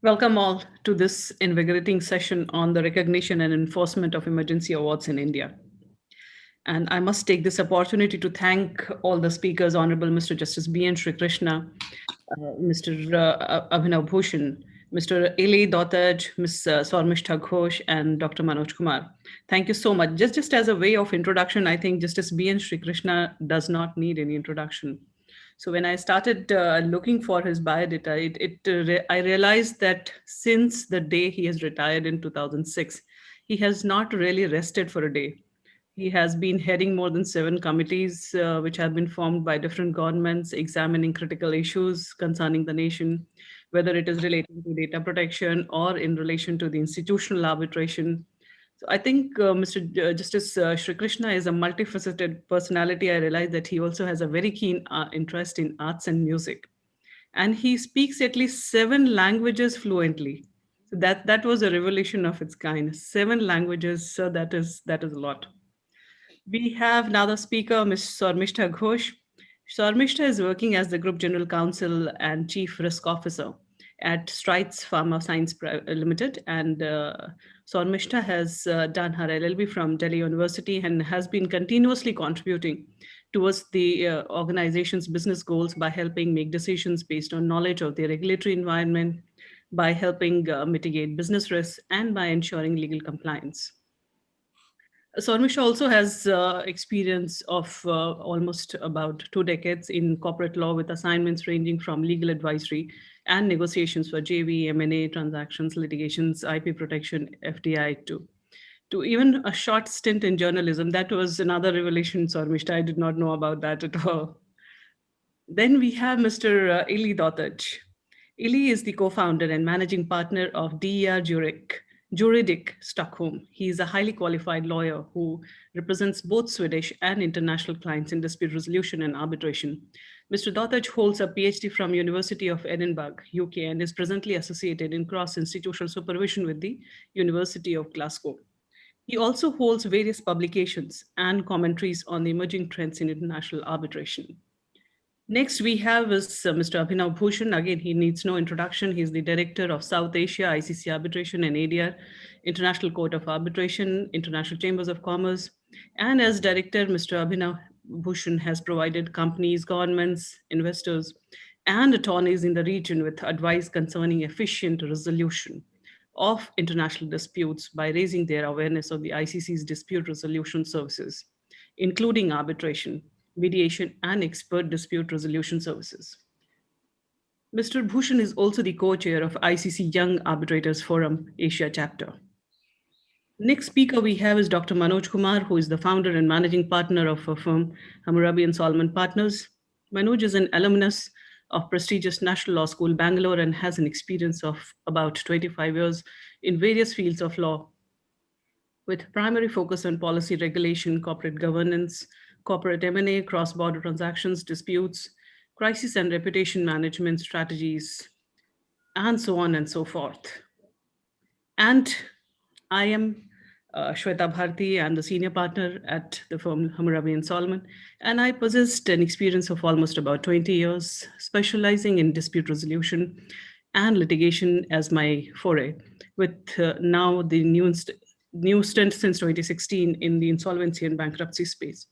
Welcome all to this invigorating session on the recognition and enforcement of emergency awards in India. And I must take this opportunity to thank all the speakers, Honorable Mr. Justice B. N. Srikrishna, Mr. Abhinav Bhushan, Mr. Ylli Dautaj, Ms. Sormistha Ghosh, and Dr. Manoj Kumar. Thank you so much. Just as a way of introduction, I think Justice B. N. Srikrishna does not need any introduction. So when I started looking for his biodata, I realized that since the day he has retired in 2006, he has not really rested for a day. He has been heading more than 7 committees, which have been formed by different governments, examining critical issues concerning the nation, whether it is relating to data protection or in relation to the institutional arbitration. So I think Justice Shri Krishna is a multifaceted personality. I realize that he also has a very keen interest in arts and music, and he speaks at least 7 languages fluently. So that was a revolution of its kind. 7 languages, so that is a lot. We have now the speaker, Ms. Sormistha Ghosh. Sormistha is working as the Group General Counsel and Chief Risk Officer at Strides Pharma Science Limited. And Sormistha has done her LLB from Delhi University and has been continuously contributing towards the organization's business goals by helping make decisions based on knowledge of the regulatory environment, by helping mitigate business risks, and by ensuring legal compliance. Sormisha also has experience of almost about 2 decades in corporate law with assignments ranging from legal advisory and negotiations for JV, M&A transactions, litigations, IP protection, FDI to even a short stint in journalism. That was another revelation, Sormisha. I did not know about that at all. Then we have Mr. Ylli Dautaj. Ylli is the co-founder and managing partner of DER Juridic Stockholm. He is a highly qualified lawyer who represents both Swedish and international clients in dispute resolution and arbitration. Mr. Dautaj holds a PhD from University of Edinburgh, UK, and is presently associated in cross-institutional supervision with the University of Glasgow. He also holds various publications and commentaries on the emerging trends in international arbitration. Next, we have is Mr. Abhinav Bhushan. Again, he needs no introduction. He's the director of South Asia, ICC Arbitration and ADR, International Court of Arbitration, International Chambers of Commerce. And as director, Mr. Abhinav Bhushan has provided companies, governments, investors, and attorneys in the region with advice concerning efficient resolution of international disputes by raising their awareness of the ICC's dispute resolution services, including arbitration, mediation, and expert dispute resolution services. Mr. Bhushan is also the co-chair of ICC Young Arbitrators Forum Asia chapter. Next speaker we have is Dr. Manoj Kumar, who is the founder and managing partner of a firm, Hammurabi and Solomon Partners. Manoj is an alumnus of prestigious National Law School, Bangalore, and has an experience of about 25 years in various fields of law, with primary focus on policy regulation, corporate governance, corporate M&A, cross-border transactions, disputes, crisis and reputation management strategies, and so on and so forth. And I am Shweta Bharti. I'm the senior partner at the firm Hammurabi and Solomon, and I possessed an experience of almost about 20 years, specializing in dispute resolution and litigation as my foray, with now the new stint since 2016 in the insolvency and bankruptcy space.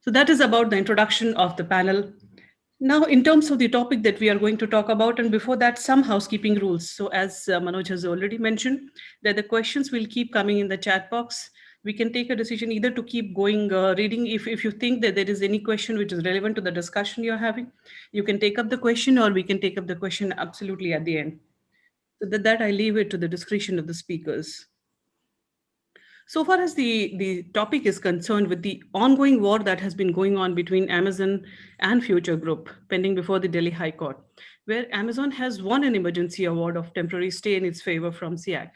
So that is about the introduction of the panel. Now, in terms of the topic that we are going to talk about, and before that, some housekeeping rules. So, as Manoj has already mentioned, that the questions will keep coming in the chat box. We can take a decision either to keep going reading. If you think that there is any question which is relevant to the discussion you're having, you can take up the question, or we can take up the question absolutely at the end. So that I leave it to the discretion of the speakers. So far as the topic is concerned, with the ongoing war that has been going on between Amazon and Future Group, pending before the Delhi High Court, where Amazon has won an emergency award of temporary stay in its favor from SIAC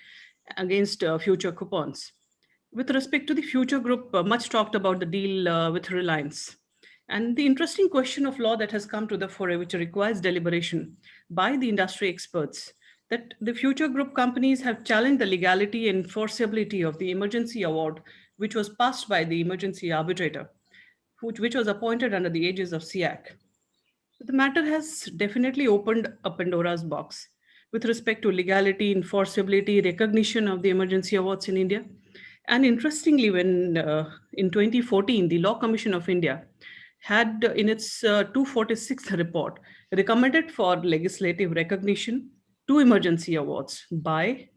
against Future coupons. With respect to the Future Group, much talked about the deal with Reliance. And the interesting question of law that has come to the fore, which requires deliberation by the industry experts, that the Future Group companies have challenged the legality and enforceability of the emergency award, which was passed by the emergency arbitrator, which was appointed under the aegis of SIAC. The matter has definitely opened a Pandora's box, with respect to legality, enforceability, recognition of the emergency awards in India. And interestingly, when in 2014, the Law Commission of India had in its 246th report recommended for legislative recognition two emergency awards by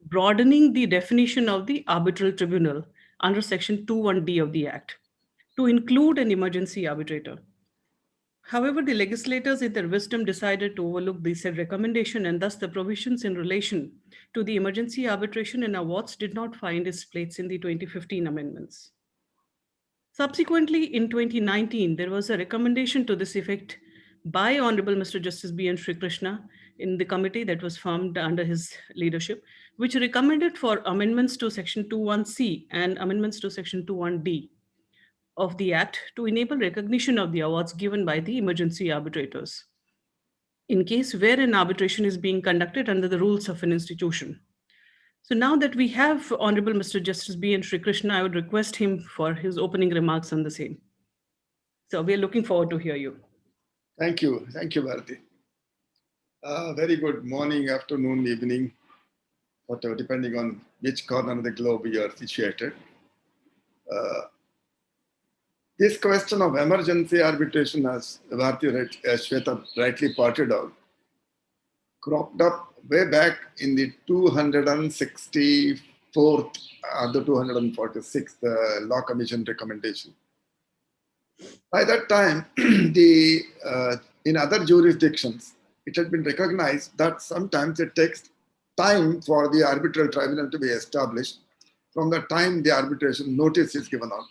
broadening the definition of the arbitral tribunal under section 21D of the Act to include an emergency arbitrator. However, the legislators, in their wisdom, decided to overlook the said recommendation, and thus the provisions in relation to the emergency arbitration and awards did not find its place in the 2015 amendments. Subsequently, in 2019, there was a recommendation to this effect by Honorable Mr. Justice B.N. Srikrishna in the committee that was formed under his leadership, which recommended for amendments to Section 21C and amendments to Section 21D of the Act to enable recognition of the awards given by the emergency arbitrators in case where an arbitration is being conducted under the rules of an institution. So now that we have Honorable Mr. Justice B. N. Srikrishna, I would request him for his opening remarks on the same. So we are looking forward to hear you. Thank you. Thank you, Bharti. Very good morning, afternoon, evening, whatever, depending on which corner of the globe you are situated. This question of emergency arbitration, as Bharti, Shweta rightly pointed out, cropped up way back in the 264th the 246th Law Commission recommendation. By that time, in other jurisdictions, it had been recognized that sometimes it takes time for the arbitral tribunal to be established from the time the arbitration notice is given out,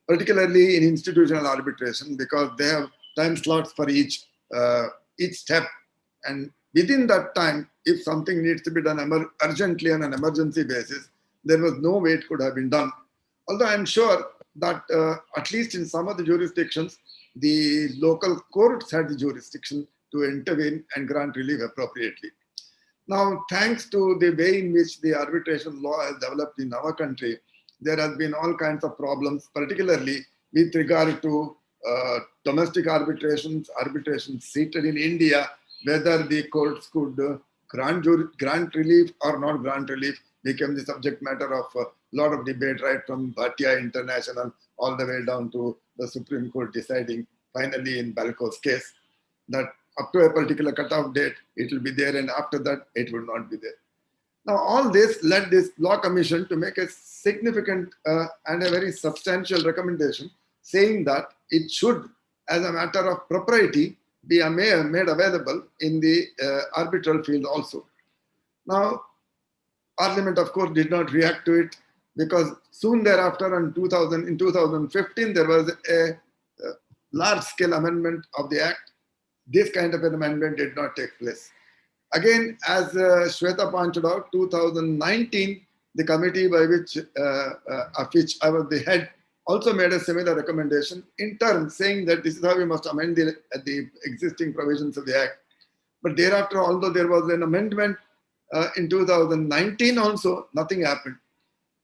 particularly in institutional arbitration, because they have time slots for each step. And within that time, if something needs to be done urgently on an emergency basis, there was no way it could have been done. Although I'm sure that at least in some of the jurisdictions, the local courts had the jurisdiction to intervene and grant relief appropriately. Now, thanks to the way in which the arbitration law has developed in our country, there has been all kinds of problems, particularly with regard to domestic arbitrations seated in India, whether the courts could grant relief or not grant relief became the subject matter of a lot of debate, right from Bharti International all the way down to the Supreme Court deciding finally in Balco's case that up to a particular cutoff date, it will be there, and after that, it will not be there. Now, all this led this Law Commission to make a significant and a very substantial recommendation saying that it should, as a matter of propriety, be made available in the arbitral field also. Now, Parliament, of course, did not react to it because soon thereafter, in 2015, there was a large-scale amendment of the Act. This kind of an amendment did not take place. Again, as Shweta pointed out, 2019, the committee of which I was the head also made a similar recommendation in turn saying that this is how we must amend the existing provisions of the Act. But thereafter, although there was an amendment in 2019 also, nothing happened.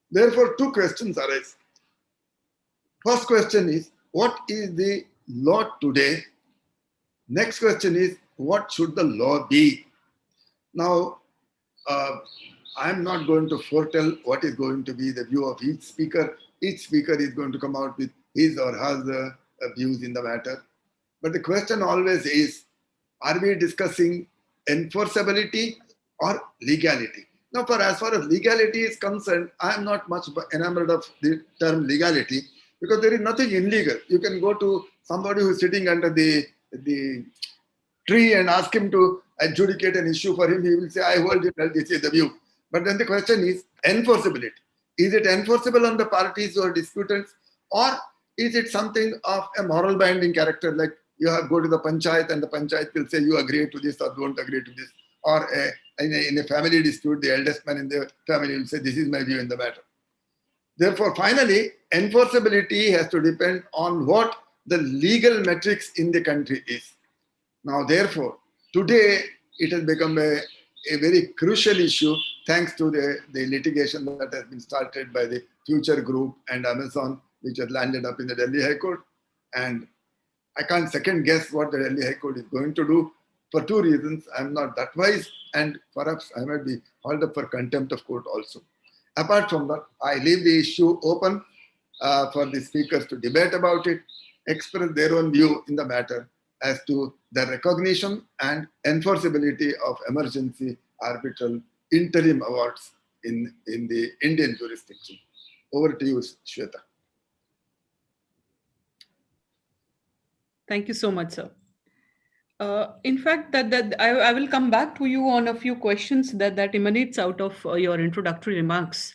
Therefore, two questions arise. First question is, what is the law today? Next question is, what should the law be? Now, I'm not going to foretell what is going to be the view of each speaker. Each speaker is going to come out with his or her views in the matter. But the question always is, are we discussing enforceability or legality? Now, as far as legality is concerned, I am not much enamored of the term legality because there is nothing illegal. You can go to somebody who is sitting under the tree and ask him to adjudicate an issue for him. He will say, I hold it, this is the view. But then the question is enforceability. Is it enforceable on the parties or disputants, or is it something of a moral binding character, like you have go to the panchayat and the panchayat will say you agree to this or don't agree to this, or in a family dispute, the eldest man in the family will say this is my view in the matter. Therefore, finally, enforceability has to depend on what the legal metrics in the country is. Now, therefore, today it has become a very crucial issue thanks to the litigation that has been started by the Future Group and Amazon, which has landed up in the Delhi High Court. And I can't second guess what the Delhi High Court is going to do. For two reasons, I'm not that wise, and perhaps I might be hauled up for contempt of court also. Apart from that, I leave the issue open for the speakers to debate about it, express their own view in the matter as to the recognition and enforceability of emergency arbitral interim awards in the Indian jurisdiction. Over to you, Shweta. Thank you so much, sir. In fact, I will come back to you on a few questions that emanates out of your introductory remarks,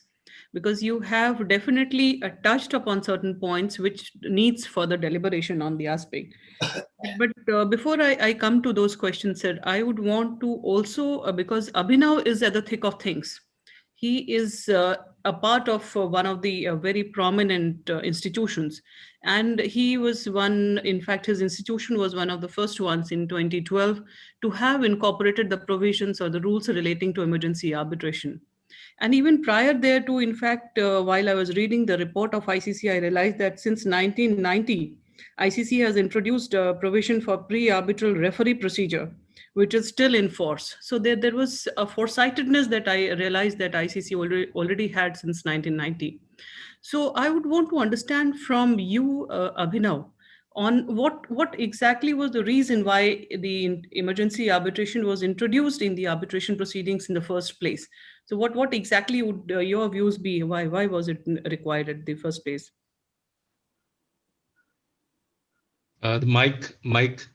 because you have definitely touched upon certain points which needs further deliberation on the aspect. But before I come to those questions, sir, I would want to also, because Abhinav is at the thick of things. He is a part of one of the very prominent institutions. And he was one, in fact, his institution was one of the first ones in 2012 to have incorporated the provisions or the rules relating to emergency arbitration. And even prior thereto, in fact, while I was reading the report of ICC, I realized that since 1990, ICC has introduced a provision for pre-arbitral referee procedure, which is still in force. So there was a foresightedness that I realized that ICC already had since 1990. So I would want to understand from you, Abhinav, on what exactly was the reason why the emergency arbitration was introduced in the arbitration proceedings in the first place. So what exactly would your views be? Why was it required at the first place? The mic.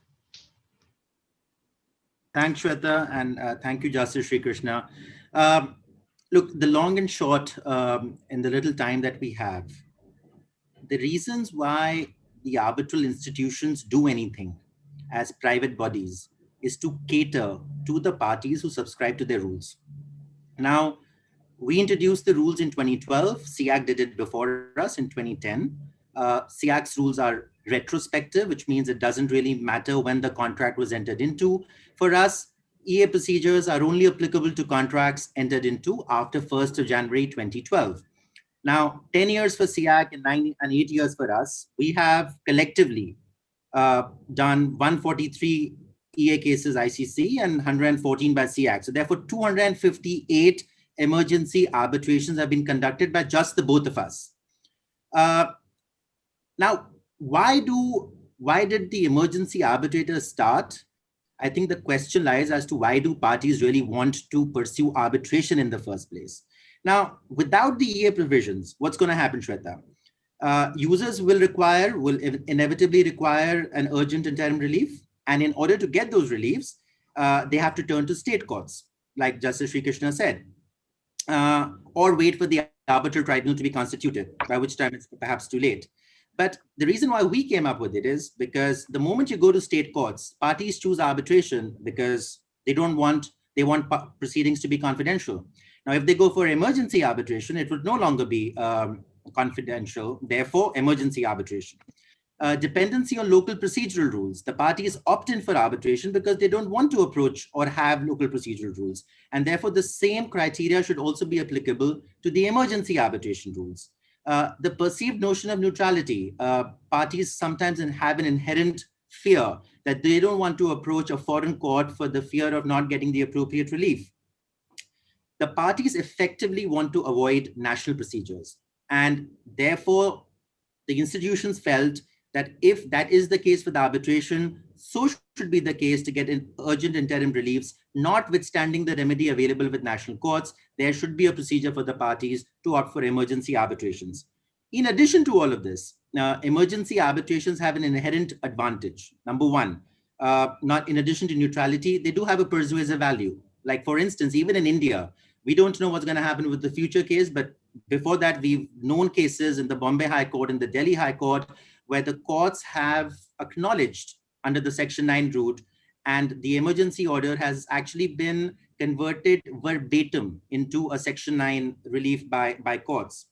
Thanks, Shweta, and thank you, Justice Srikrishna. Look, the long and short, in the little time that we have, the reasons why the arbitral institutions do anything as private bodies is to cater to the parties who subscribe to their rules. Now, we introduced the rules in 2012. SIAC did it before us in 2010. SIAC's rules are retrospective, which means it doesn't really matter when the contract was entered into. For us, EA procedures are only applicable to contracts entered into after 1st of January 2012. Now, 10 years for SIAC and 8 years for us, we have collectively done 143 EA cases ICC and 114 by SIAC. So therefore, 258 emergency arbitrations have been conducted by just the both of us. Now, why did the emergency arbitrator start? I think the question lies as to why do parties really want to pursue arbitration in the first place? Now, without the EA provisions, what's going to happen, Shweta? Users will inevitably require an urgent interim relief. And in order to get those reliefs, they have to turn to state courts, like Justice Srikrishna said, or wait for the arbitral tribunal to be constituted, by which time it's perhaps too late. But the reason why we came up with it is because the moment you go to state courts, parties choose arbitration because they want proceedings to be confidential. Now, if they go for emergency arbitration, it would no longer be confidential, therefore emergency arbitration. Dependency on local procedural rules. The parties opt in for arbitration because they don't want to approach or have local procedural rules. And therefore, the same criteria should also be applicable to the emergency arbitration rules. The perceived notion of neutrality. Parties sometimes have an inherent fear that they don't want to approach a foreign court for the fear of not getting the appropriate relief. The parties effectively want to avoid national procedures. And therefore, the institutions felt that if that is the case with arbitration, so should be the case to get urgent interim reliefs, notwithstanding the remedy available with national courts. There should be a procedure for the parties to opt for emergency arbitrations. In addition to all of this, emergency arbitrations have an inherent advantage. Number one, not in addition to neutrality, they do have a persuasive value. Like for instance, even in India, we don't know what's going to happen with the future case, but before that, we've known cases in the Bombay High Court and the Delhi High Court where the courts have acknowledged under the Section 9 route, and the emergency order has actually been converted verbatim into a Section 9 relief by courts.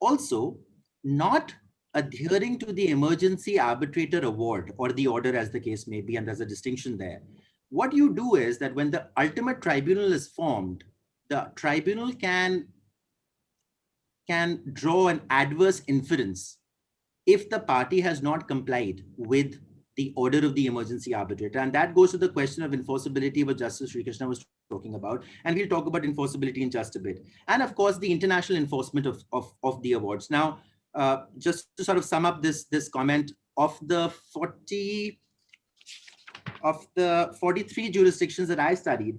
Also, not adhering to the emergency arbitrator award or the order as the case may be, and there's a distinction there. What you do is that when the ultimate tribunal is formed, the tribunal can draw an adverse inference if the party has not complied with the order of the emergency arbitrator. And that goes to the question of enforceability, what Justice Srikrishna was talking about. And we'll talk about enforceability in just a bit. And of course, the international enforcement of the awards. Now, just to sort of sum up this comment, of the 43 jurisdictions that I studied,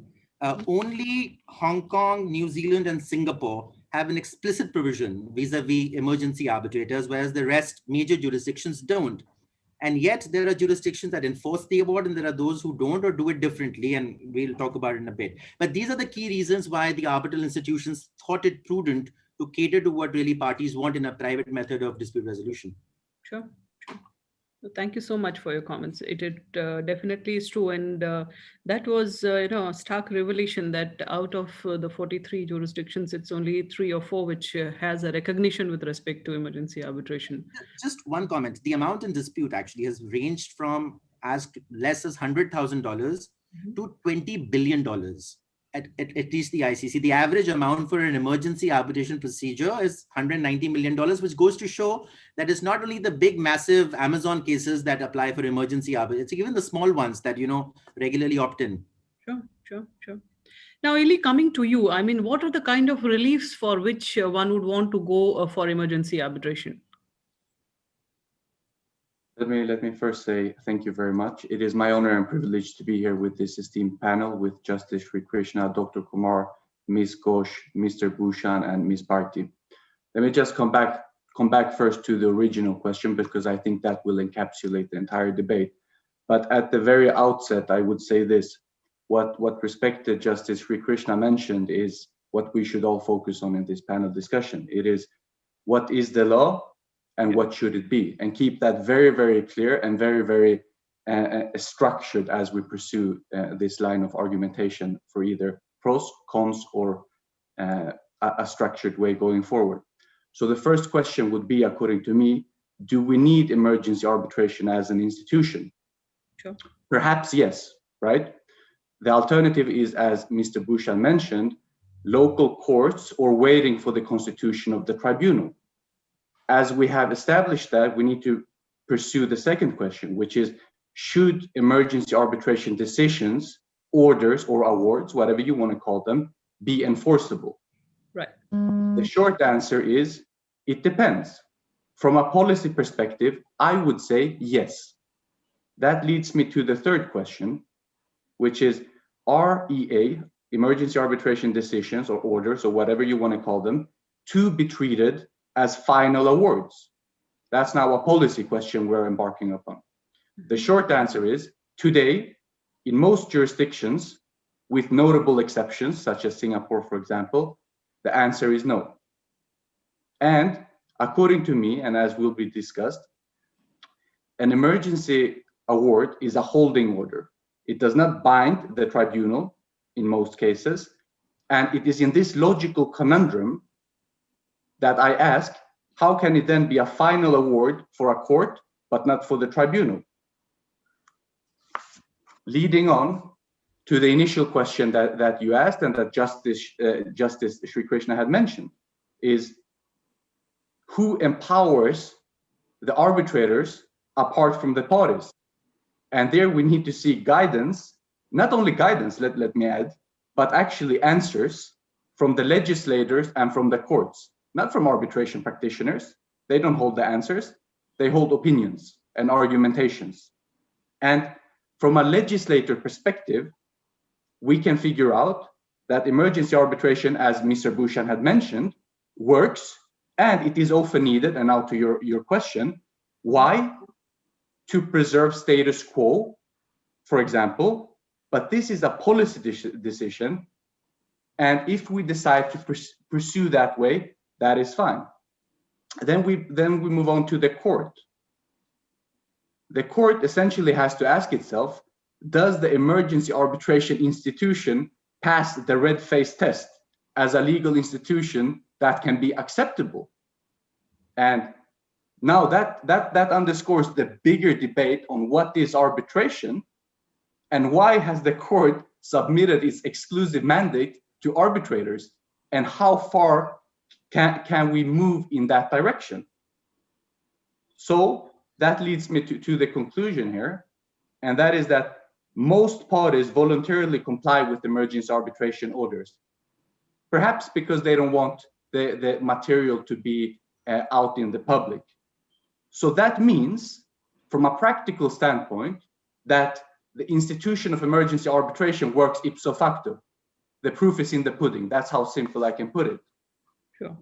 only Hong Kong, New Zealand, and Singapore have an explicit provision vis-a-vis emergency arbitrators, whereas the rest major jurisdictions don't. And yet there are jurisdictions that enforce the award, and there are those who don't or do it differently, and we'll talk about it in a bit. But these are the key reasons why the arbitral institutions thought it prudent to cater to what really parties want in a private method of dispute resolution. Sure. Thank you so much for your comments. It definitely is true, and that was a stark revelation that out of the 43 jurisdictions, it's only 3 or 4 which has a recognition with respect to emergency arbitration. Just one comment: the amount in dispute actually has ranged from as less as $100,000 to $20 billion. At least the ICC. The average amount for an emergency arbitration procedure is $190 million, which goes to show that it's not only the big, massive Amazon cases that apply for emergency arbitration, it's even the small ones that, regularly opt in. Sure. Now, Ylli, coming to you, I mean, what are the kind of reliefs for which one would want to go for emergency arbitration? Let me first say thank you very much. It is my honor and privilege to be here with this esteemed panel with Justice Srikrishna, Dr. Kumar, Ms. Ghosh, Mr. Bhushan, and Ms. Bharti. Let me just come back first to the original question, because I think that will encapsulate the entire debate. But at the very outset, I would say this: what respected Justice Srikrishna mentioned is what we should all focus on in this panel discussion. It is, what is the law and what should it be? And keep that very, very clear and very, very structured as we pursue this line of argumentation for either pros, cons, or a structured way going forward. So the first question would be, according to me, do we need emergency arbitration as an institution? Sure. Perhaps yes, right? The alternative is, as Mr. Bhushan mentioned, local courts or waiting for the constitution of the tribunal. As we have established that, we need to pursue the second question, which is, should emergency arbitration decisions, orders, or awards, whatever you want to call them, be enforceable? Right. The short answer is, it depends. From a policy perspective, I would say yes. That leads me to the third question, which is, are emergency arbitration decisions or orders, or whatever you want to call them, to be treated as final awards? That's now a policy question we're embarking upon. The short answer is, today, in most jurisdictions, with notable exceptions, such as Singapore, for example, the answer is no. And according to me, and as will be discussed, an emergency award is a holding order. It does not bind the tribunal in most cases. And it is in this logical conundrum that I ask, how can it then be a final award for a court, but not for the tribunal? Leading on to the initial question that you asked, and that Justice Srikrishna had mentioned, is who empowers the arbitrators apart from the parties? And there we need to seek guidance, not only guidance, let me add, but actually answers from the legislators and from the courts. Not from arbitration practitioners. They don't hold the answers. They hold opinions and argumentations. And from a legislator perspective, we can figure out that emergency arbitration, as Mr. Bhushan had mentioned, works, and it is often needed. And now to your question, why? To preserve status quo, for example. But this is a policy decision. And if we decide to pursue that way, that is fine. Then we move on to the court. The court essentially has to ask itself, does the emergency arbitration institution pass the red face test as a legal institution that can be acceptable? And now that underscores the bigger debate on what is arbitration and why has the court submitted its exclusive mandate to arbitrators, and how far can we move in that direction? So that leads me to the conclusion here, and that is that most parties voluntarily comply with emergency arbitration orders, perhaps because they don't want the material to be out in the public. So that means, from a practical standpoint, that the institution of emergency arbitration works ipso facto. The proof is in the pudding. That's how simple I can put it. Sure.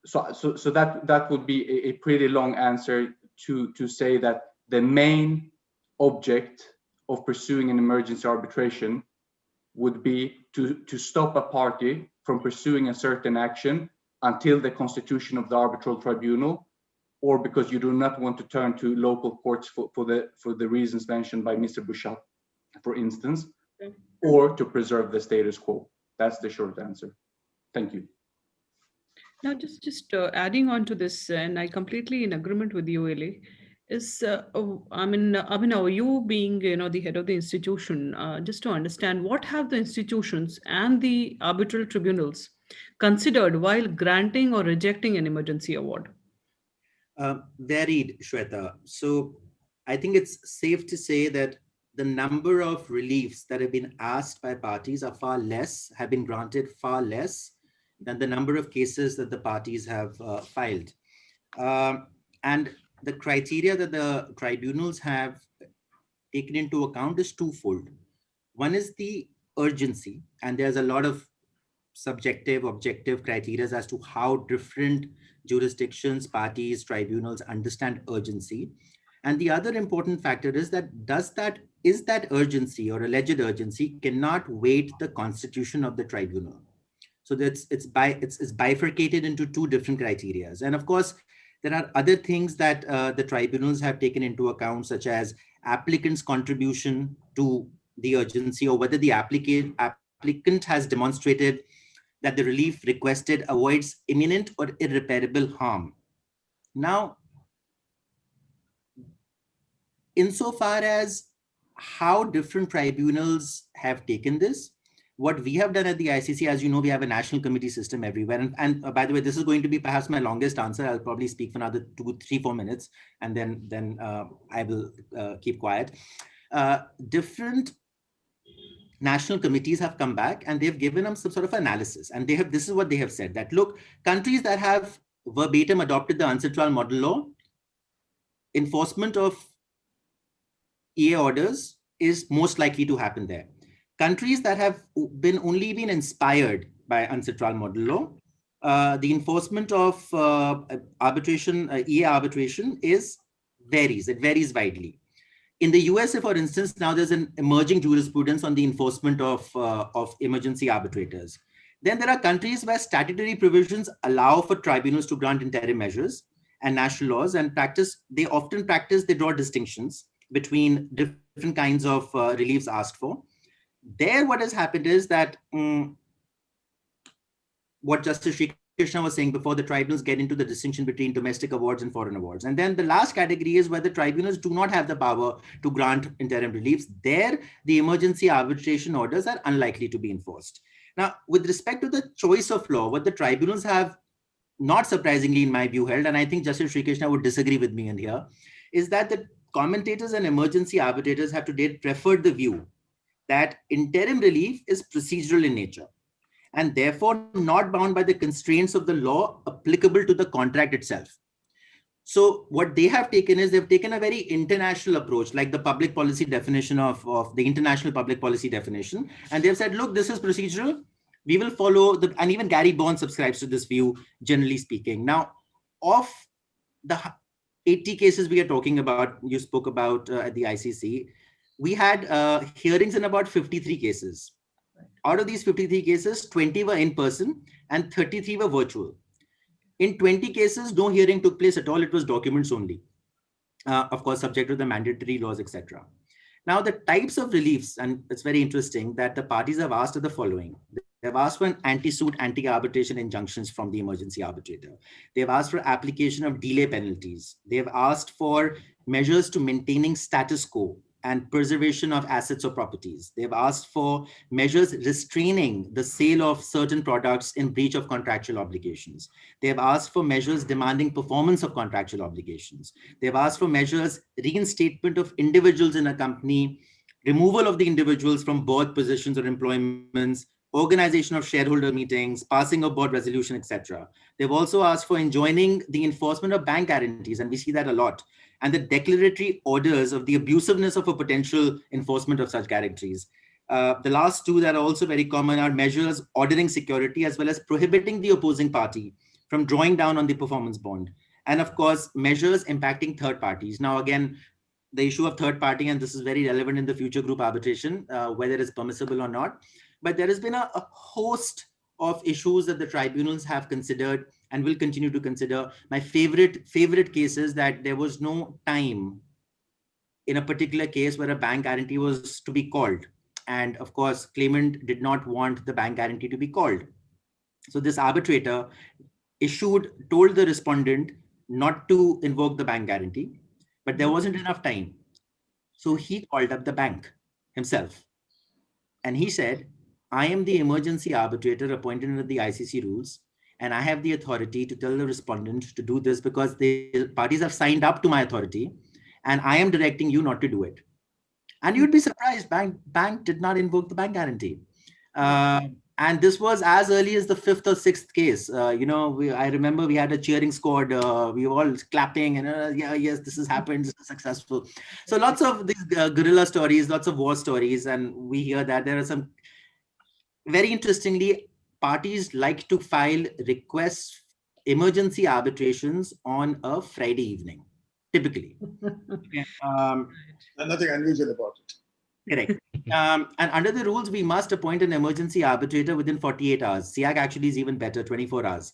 So that would be a pretty long answer to say that the main object of pursuing an emergency arbitration would be to stop a party from pursuing a certain action until the constitution of the arbitral tribunal, or because you do not want to turn to local courts for the reasons mentioned by Mr. Bhushan, for instance, or to preserve the status quo. That's the short answer. Thank you. Now, just adding on to this, and I completely in agreement with you, Ylli, is Abhinav, you being the head of the institution, just to understand what have the institutions and the arbitral tribunals considered while granting or rejecting an emergency award? Varied, Shweta. So I think it's safe to say that the number of reliefs that have been asked by parties are far less, have been granted far less than the number of cases that the parties have filed. And the criteria that the tribunals have taken into account is twofold. One is the urgency, and there's a lot of subjective, objective criteria as to how different jurisdictions, parties, tribunals understand urgency. And the other important factor is that is that urgency or alleged urgency cannot weight the constitution of the tribunal. So that's it's bifurcated into two different criteria. And of course, there are other things that the tribunals have taken into account, such as applicant's contribution to the urgency, or whether the applicant has demonstrated that the relief requested avoids imminent or irreparable harm. Now, insofar as how different tribunals have taken this, what we have done at the ICC, as you know, we have a national committee system everywhere. And by the way, this is going to be perhaps my longest answer. I'll probably speak for another 2, 3, 4 minutes, and then I will keep quiet. Different national committees have come back and they've given them some sort of analysis. And this is what they have said, that look, countries that have verbatim adopted the UNCITRAL model law, enforcement of EA orders is most likely to happen there. Countries that have only been inspired by UNCITRAL model law, the enforcement of EA arbitration varies. It varies widely. In the USA, for instance, now there's an emerging jurisprudence on the enforcement of emergency arbitrators. Then there are countries where statutory provisions allow for tribunals to grant interim measures, and national laws and they draw distinctions between different kinds of reliefs asked for. There, what has happened is that what Justice Srikrishna was saying before, the tribunals get into the distinction between domestic awards and foreign awards. And then the last category is where the tribunals do not have the power to grant interim reliefs. There, the emergency arbitration orders are unlikely to be enforced. Now, with respect to the choice of law, what the tribunals have, not surprisingly in my view, held, and I think Justice Srikrishna would disagree with me in here, is that the commentators and emergency arbitrators have to date preferred the view that interim relief is procedural in nature and therefore not bound by the constraints of the law applicable to the contract itself. So what they have taken is they've taken a very international approach, like the public policy definition of the international public policy definition. And they've said, look, this is procedural. We will follow and even Gary Bourne subscribes to this view, generally speaking. Now, of the 80 cases we are talking about, you spoke about at the ICC, we had hearings in about 53 cases. Out of these 53 cases, 20 were in person and 33 were virtual. In 20 cases, no hearing took place at all. It was documents only, of course, subject to the mandatory laws, etc. Now, the types of reliefs, and it's very interesting that the parties have asked are the following. They've asked for an anti-suit, anti-arbitration injunctions from the emergency arbitrator. They've asked for application of delay penalties. They've asked for measures to maintaining status quo and preservation of assets or properties. They've asked for measures restraining the sale of certain products in breach of contractual obligations. They've asked for measures demanding performance of contractual obligations. They've asked for measures reinstatement of individuals in a company, removal of the individuals from board positions or employments, organization of shareholder meetings, passing of board resolution, etc. They've also asked for enjoining the enforcement of bank guarantees, and we see that a lot, and the declaratory orders of the abusiveness of a potential enforcement of such guarantees. The last two that are also very common are measures ordering security as well as prohibiting the opposing party from drawing down on the performance bond. And of course, measures impacting third parties. Now, again, the issue of third party, and this is very relevant in the future group arbitration, whether it's permissible or not. But there has been a host of issues that the tribunals have considered and will continue to consider. My favorite case is that there was no time in a particular case where a bank guarantee was to be called. And of course, claimant did not want the bank guarantee to be called. So this arbitrator told the respondent not to invoke the bank guarantee, but there wasn't enough time. So he called up the bank himself. And he said, I am the emergency arbitrator appointed under the ICC rules, and I have the authority to tell the respondent to do this because the parties have signed up to my authority, and I am directing you not to do it. And you'd be surprised, bank did not invoke the bank guarantee. And this was as early as the 5th or 6th case. I remember we had a cheering squad. We were all clapping and yeah, yes, this has happened. This is successful. So lots of these guerrilla stories, lots of war stories. And we hear that there are some, very interestingly, parties like to file requests, emergency arbitrations on a Friday evening, typically. Nothing unusual about it. Correct. And under the rules, we must appoint an emergency arbitrator within 48 hours. SIAC actually is even better, 24 hours.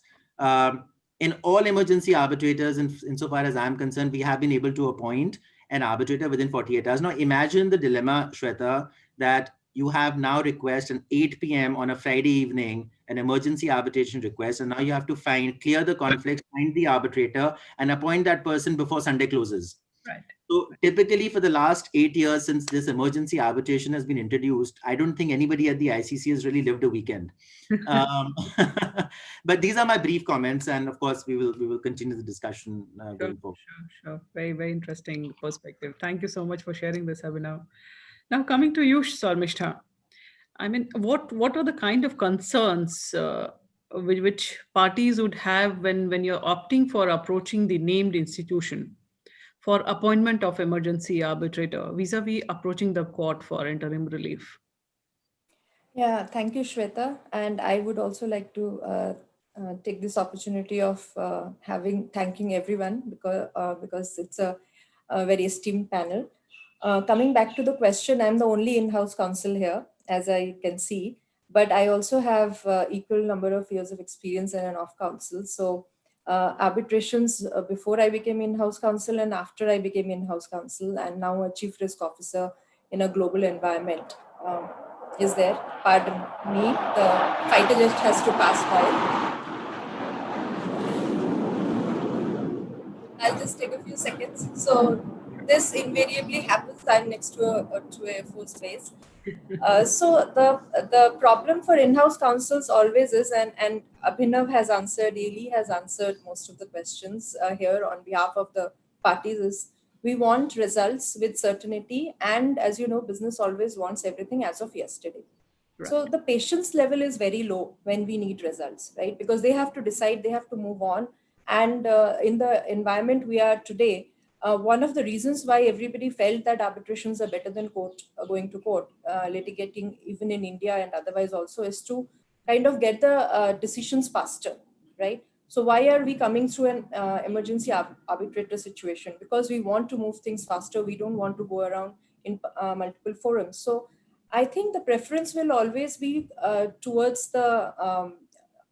In all emergency arbitrators, insofar as I'm concerned, we have been able to appoint an arbitrator within 48 hours. Now, imagine the dilemma, Shweta, that you have now request an 8 p.m. on a Friday evening, an emergency arbitration request, and now you have to clear the conflicts, find the arbitrator, and appoint that person before Sunday closes. Right. So typically for the last 8 years since this emergency arbitration has been introduced, I don't think anybody at the ICC has really lived a weekend. But these are my brief comments, and of course we will continue the discussion going forward. Sure. Very, very interesting perspective. Thank you so much for sharing this, Abhinav. Now coming to you, Sormistha. I mean, what are the kind of concerns which parties would have when you're opting for approaching the named institution for appointment of emergency arbitrator vis-a-vis approaching the court for interim relief? Yeah, thank you, Shweta. And I would also like to take this opportunity of thanking everyone because it's a very esteemed panel. Coming back to the question, I'm the only in-house counsel here, as I can see, but I also have equal number of years of experience in an off-counsel. So arbitrations before I became in-house counsel and after I became in-house counsel, and now a chief risk officer in a global environment. Is there? Pardon me, the fighter just has to pass by. I'll just take a few seconds. So this invariably happens. I'm next to a force base. So the problem for in-house counsels always is, and Abhinav has answered, Ylli has answered most of the questions here on behalf of the parties, is we want results with certainty. And as you know, business always wants everything as of yesterday. Right. So the patience level is very low when we need results, right? Because they have to decide, they have to move on. And in the environment we are today, one of the reasons why everybody felt that arbitrations are better than going to court, litigating even in India and otherwise also, is to kind of get the decisions faster, right? So why are we coming through an emergency arbitrator situation? Because we want to move things faster. We don't want to go around in multiple forums. So I think the preference will always be towards the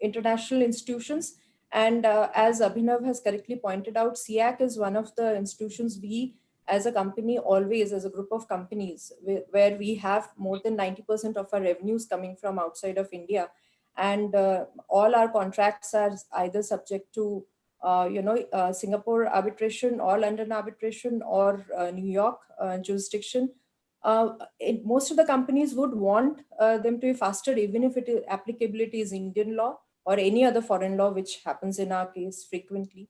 international institutions. And as Abhinav has correctly pointed out, SIAC is one of the institutions we as a company always, as a group of companies, where we have more than 90% of our revenues coming from outside of India. And all our contracts are either subject to, Singapore arbitration or London arbitration or New York jurisdiction. most of the companies would want them to be faster, even if applicability is Indian law or any other foreign law, which happens in our case frequently.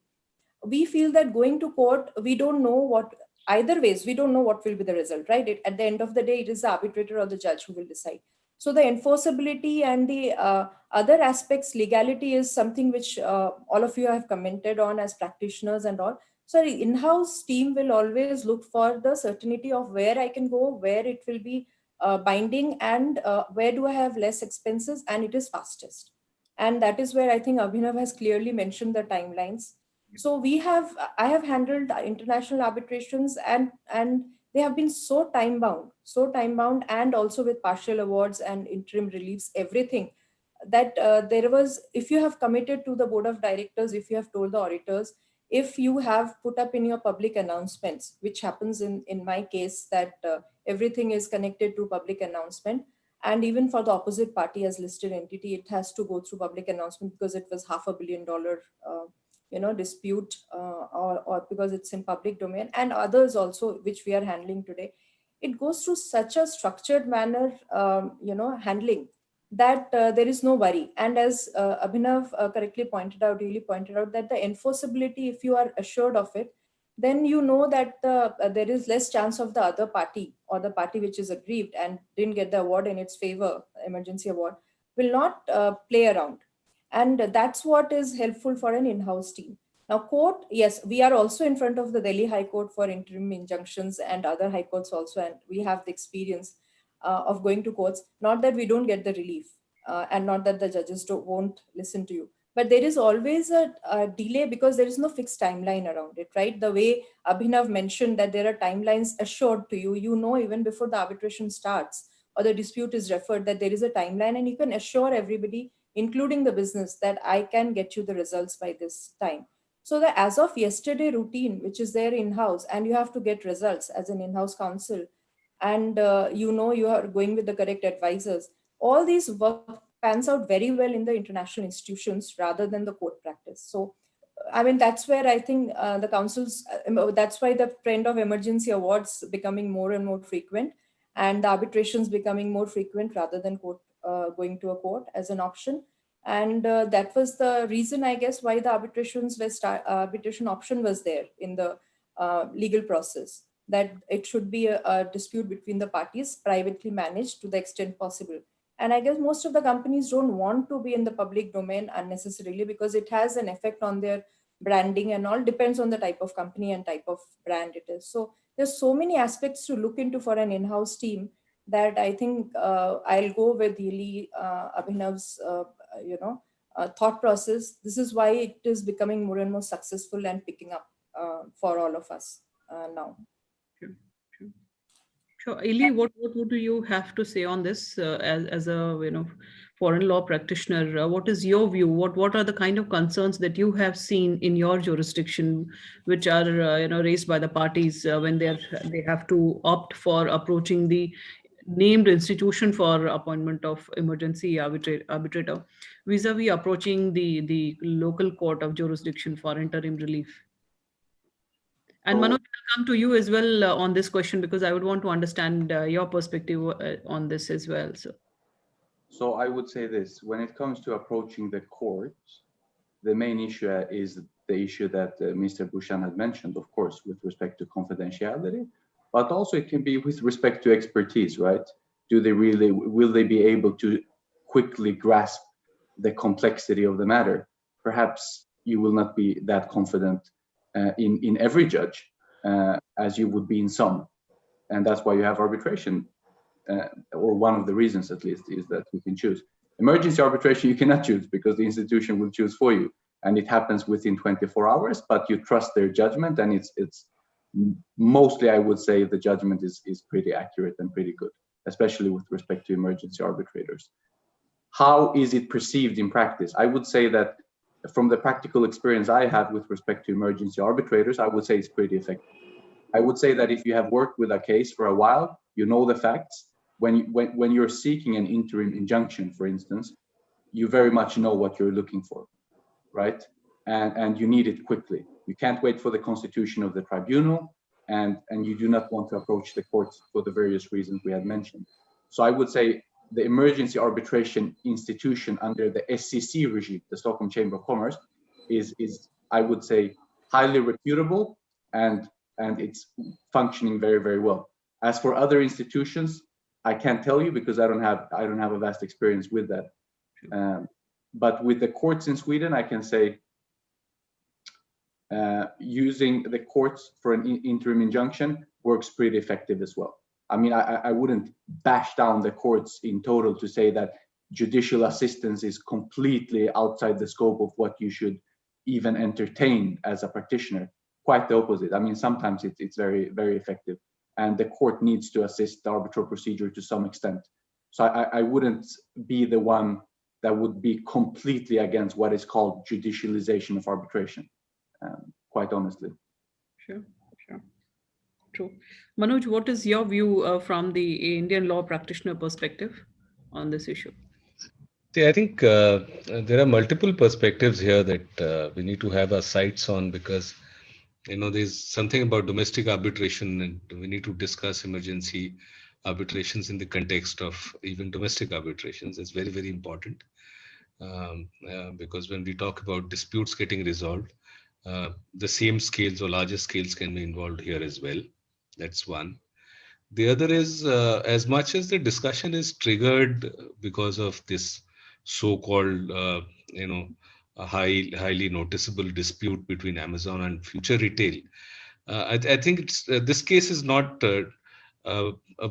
We feel that going to court, we don't know what, either ways, we don't know what will be the result, right? At the end of the day, it is the arbitrator or the judge who will decide. So the enforceability and the other aspects, legality, is something which all of you have commented on as practitioners and all. So the in-house team will always look for the certainty of where I can go, where it will be binding, and where do I have less expenses and it is fastest. And that is where I think Abhinav has clearly mentioned the timelines. So I have handled international arbitrations, and they have been so time bound, and also with partial awards and interim reliefs, everything, that there was, if you have committed to the board of directors, if you have told the auditors, if you have put up in your public announcements, which happens in my case, that everything is connected to public announcement, and even for the opposite party as listed entity, it has to go through public announcement because it was $500 million dispute, or because it's in public domain, and others also which we are handling today. It goes through such a structured manner, handling, that there is no worry. And as Abhinav correctly pointed out, really pointed out, that the enforceability, if you are assured of it, then you know that there is less chance of the other party, or the party which is aggrieved and didn't get the award in its favor, emergency award, will not play around. And that's what is helpful for an in-house team. Now, court, yes, we are also in front of the Delhi High Court for interim injunctions and other high courts also, and we have the experience of going to courts. Not that we don't get the relief, and not that the judges won't listen to you, but there is always a delay because there is no fixed timeline around it, right? The way Abhinav mentioned that there are timelines assured to you, even before the arbitration starts or the dispute is referred, that there is a timeline, and you can assure everybody, including the business, that I can get you the results by this time. So the as of yesterday routine, which is there in-house, and you have to get results as an in-house counsel, and you are going with the correct advisors, all these work pans out very well in the international institutions rather than the court practice. So I mean, that's where I think the councils, that's why the trend of emergency awards becoming more and more frequent, and the arbitrations becoming more frequent rather than going to a court as an option. And that was the reason, I guess, why the arbitration option was there in the legal process, that it should be a dispute between the parties, privately managed to the extent possible. And I guess most of the companies don't want to be in the public domain unnecessarily, because it has an effect on their branding and all, depends on the type of company and type of brand it is. So there's so many aspects to look into for an in-house team, that I think I'll go with Ylli, Abhinav's thought process. This is why it is becoming more and more successful and picking up for all of us now. Sure. Ylli, what do you have to say on this as a foreign law practitioner? What is your view? What are the kind of concerns that you have seen in your jurisdiction, which are raised by the parties when they have to opt for approaching the named institution for appointment of emergency arbitrator vis-a-vis approaching the local court of jurisdiction for interim relief? And Manoj, I'll come to you as well on this question, because I would want to understand your perspective on this as well. So I would say this: when it comes to approaching the courts, the main issue is the issue that Mr. Bhushan had mentioned, of course, with respect to confidentiality, but also it can be with respect to expertise, right? Will they be able to quickly grasp the complexity of the matter? Perhaps you will not be that confident in every judge as you would be in some, and that's why you have arbitration, or one of the reasons at least is that you can choose. Emergency arbitration you cannot choose, because the institution will choose for you, and it happens within 24 hours, but you trust their judgment, and it's mostly, I would say, the judgment is pretty accurate and pretty good, especially with respect to emergency arbitrators. How is it perceived in practice? I would say that from the practical experience I have with respect to emergency arbitrators, I would say it's pretty effective. I would say that if you have worked with a case for a while, you know the facts. When you're seeking an interim injunction, for instance, you very much know what you're looking for, right? And you need it quickly. You can't wait for the constitution of the tribunal, and you do not want to approach the courts for the various reasons we had mentioned. So I would say the emergency arbitration institution under the SCC regime, the Stockholm Chamber of Commerce, is I would say highly reputable, and it's functioning very, very well. As for other institutions, I can't tell you because I don't have a vast experience with that. But with the courts in Sweden, I can say using the courts for an interim injunction works pretty effective as well. I mean, I wouldn't bash down the courts in total to say that judicial assistance is completely outside the scope of what you should even entertain as a practitioner. Quite the opposite. I mean, sometimes it's very, very effective, and the court needs to assist the arbitral procedure to some extent. So I wouldn't be the one that would be completely against what is called judicialization of arbitration, quite honestly. Sure. True. Manoj, what is your view from the Indian law practitioner perspective on this issue? See, I think there are multiple perspectives here that we need to have our sights on, because there's something about domestic arbitration, and we need to discuss emergency arbitrations in the context of even domestic arbitrations. It's very, very important, because when we talk about disputes getting resolved, the same scales or larger scales can be involved here as well. That's one. The other is, as much as the discussion is triggered because of this so-called, a highly noticeable dispute between Amazon and Future Retail, I think this case is not a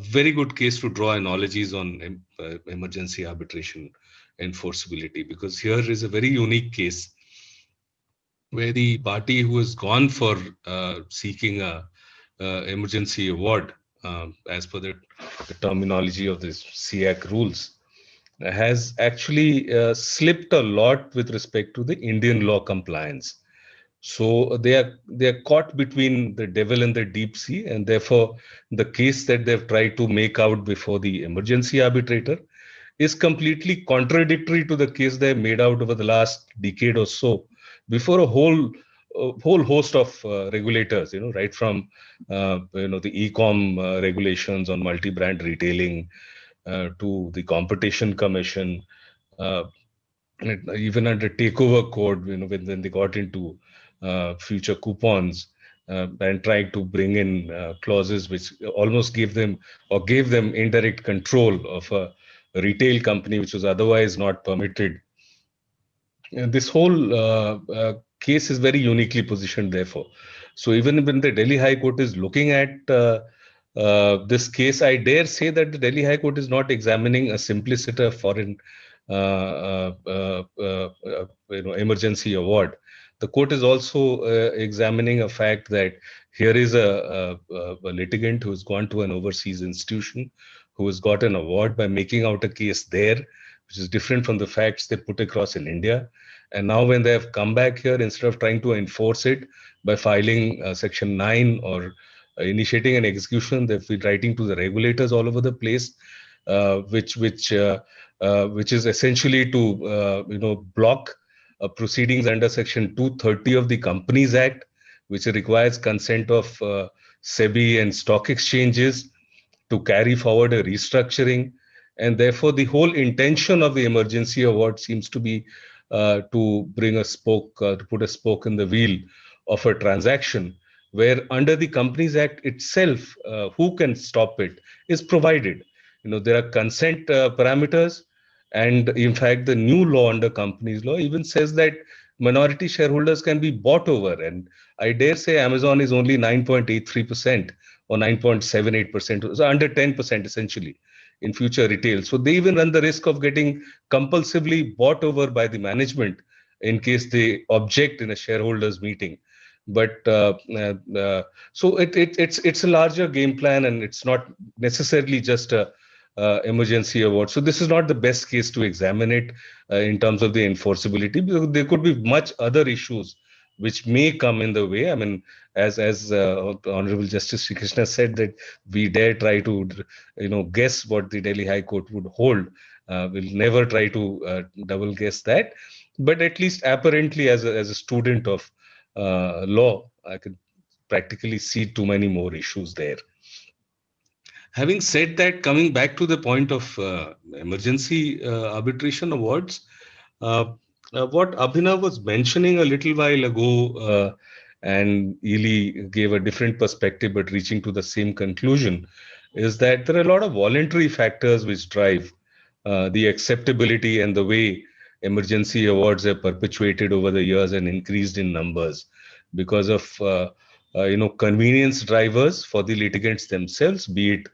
very good case to draw analogies on emergency arbitration enforceability, because here is a very unique case where the party who has gone for seeking a emergency award, as per the terminology of the SIAC rules, has actually slipped a lot with respect to the Indian law compliance. So they are caught between the devil and the deep sea, and therefore the case that they've tried to make out before the emergency arbitrator is completely contradictory to the case they made out over the last decade or so before a whole host of regulators, right from the e-com regulations on multi-brand retailing to the Competition Commission, even under takeover code, when they got into future coupons and tried to bring in clauses which almost gave them indirect control of a retail company which was otherwise not permitted. And this whole case is very uniquely positioned, therefore. So even when the Delhi High Court is looking at this case, I dare say that the Delhi High Court is not examining a simpliciter foreign emergency award. The court is also examining a fact that here is a litigant who has gone to an overseas institution, who has got an award by making out a case there, which is different from the facts they put across in India. And now when they have come back here, instead of trying to enforce it by filing Section 9 or initiating an execution, they've been writing to the regulators all over the place, which is essentially to block proceedings under Section 230 of the Companies Act, which requires consent of SEBI and stock exchanges to carry forward a restructuring. And therefore, the whole intention of the emergency award seems to be to bring a spoke, to put a spoke in the wheel of a transaction, where under the Companies Act itself, who can stop it is provided. There are consent parameters, and in fact, the new law under companies law even says that minority shareholders can be bought over. And I dare say Amazon is only 9.83% or 9.78%, so under 10% essentially in Future Retail. So they even run the risk of getting compulsively bought over by the management in case they object in a shareholders meeting. But so it's a larger game plan, and it's not necessarily just a emergency award. So this is not the best case to examine it in terms of the enforceability, because there could be much other issues which may come in the way. I mean, as Honorable Justice Srikrishna said, that we dare try to guess what the Delhi High Court would hold. We'll never try to double guess that, but at least apparently as a student of law, I could practically see too many more issues there. Having said that, coming back to the point of emergency arbitration awards, what Abhinav was mentioning a little while ago, and Ylli gave a different perspective but reaching to the same conclusion, is that there are a lot of voluntary factors which drive the acceptability and the way emergency awards have perpetuated over the years and increased in numbers because of convenience drivers for the litigants themselves, be it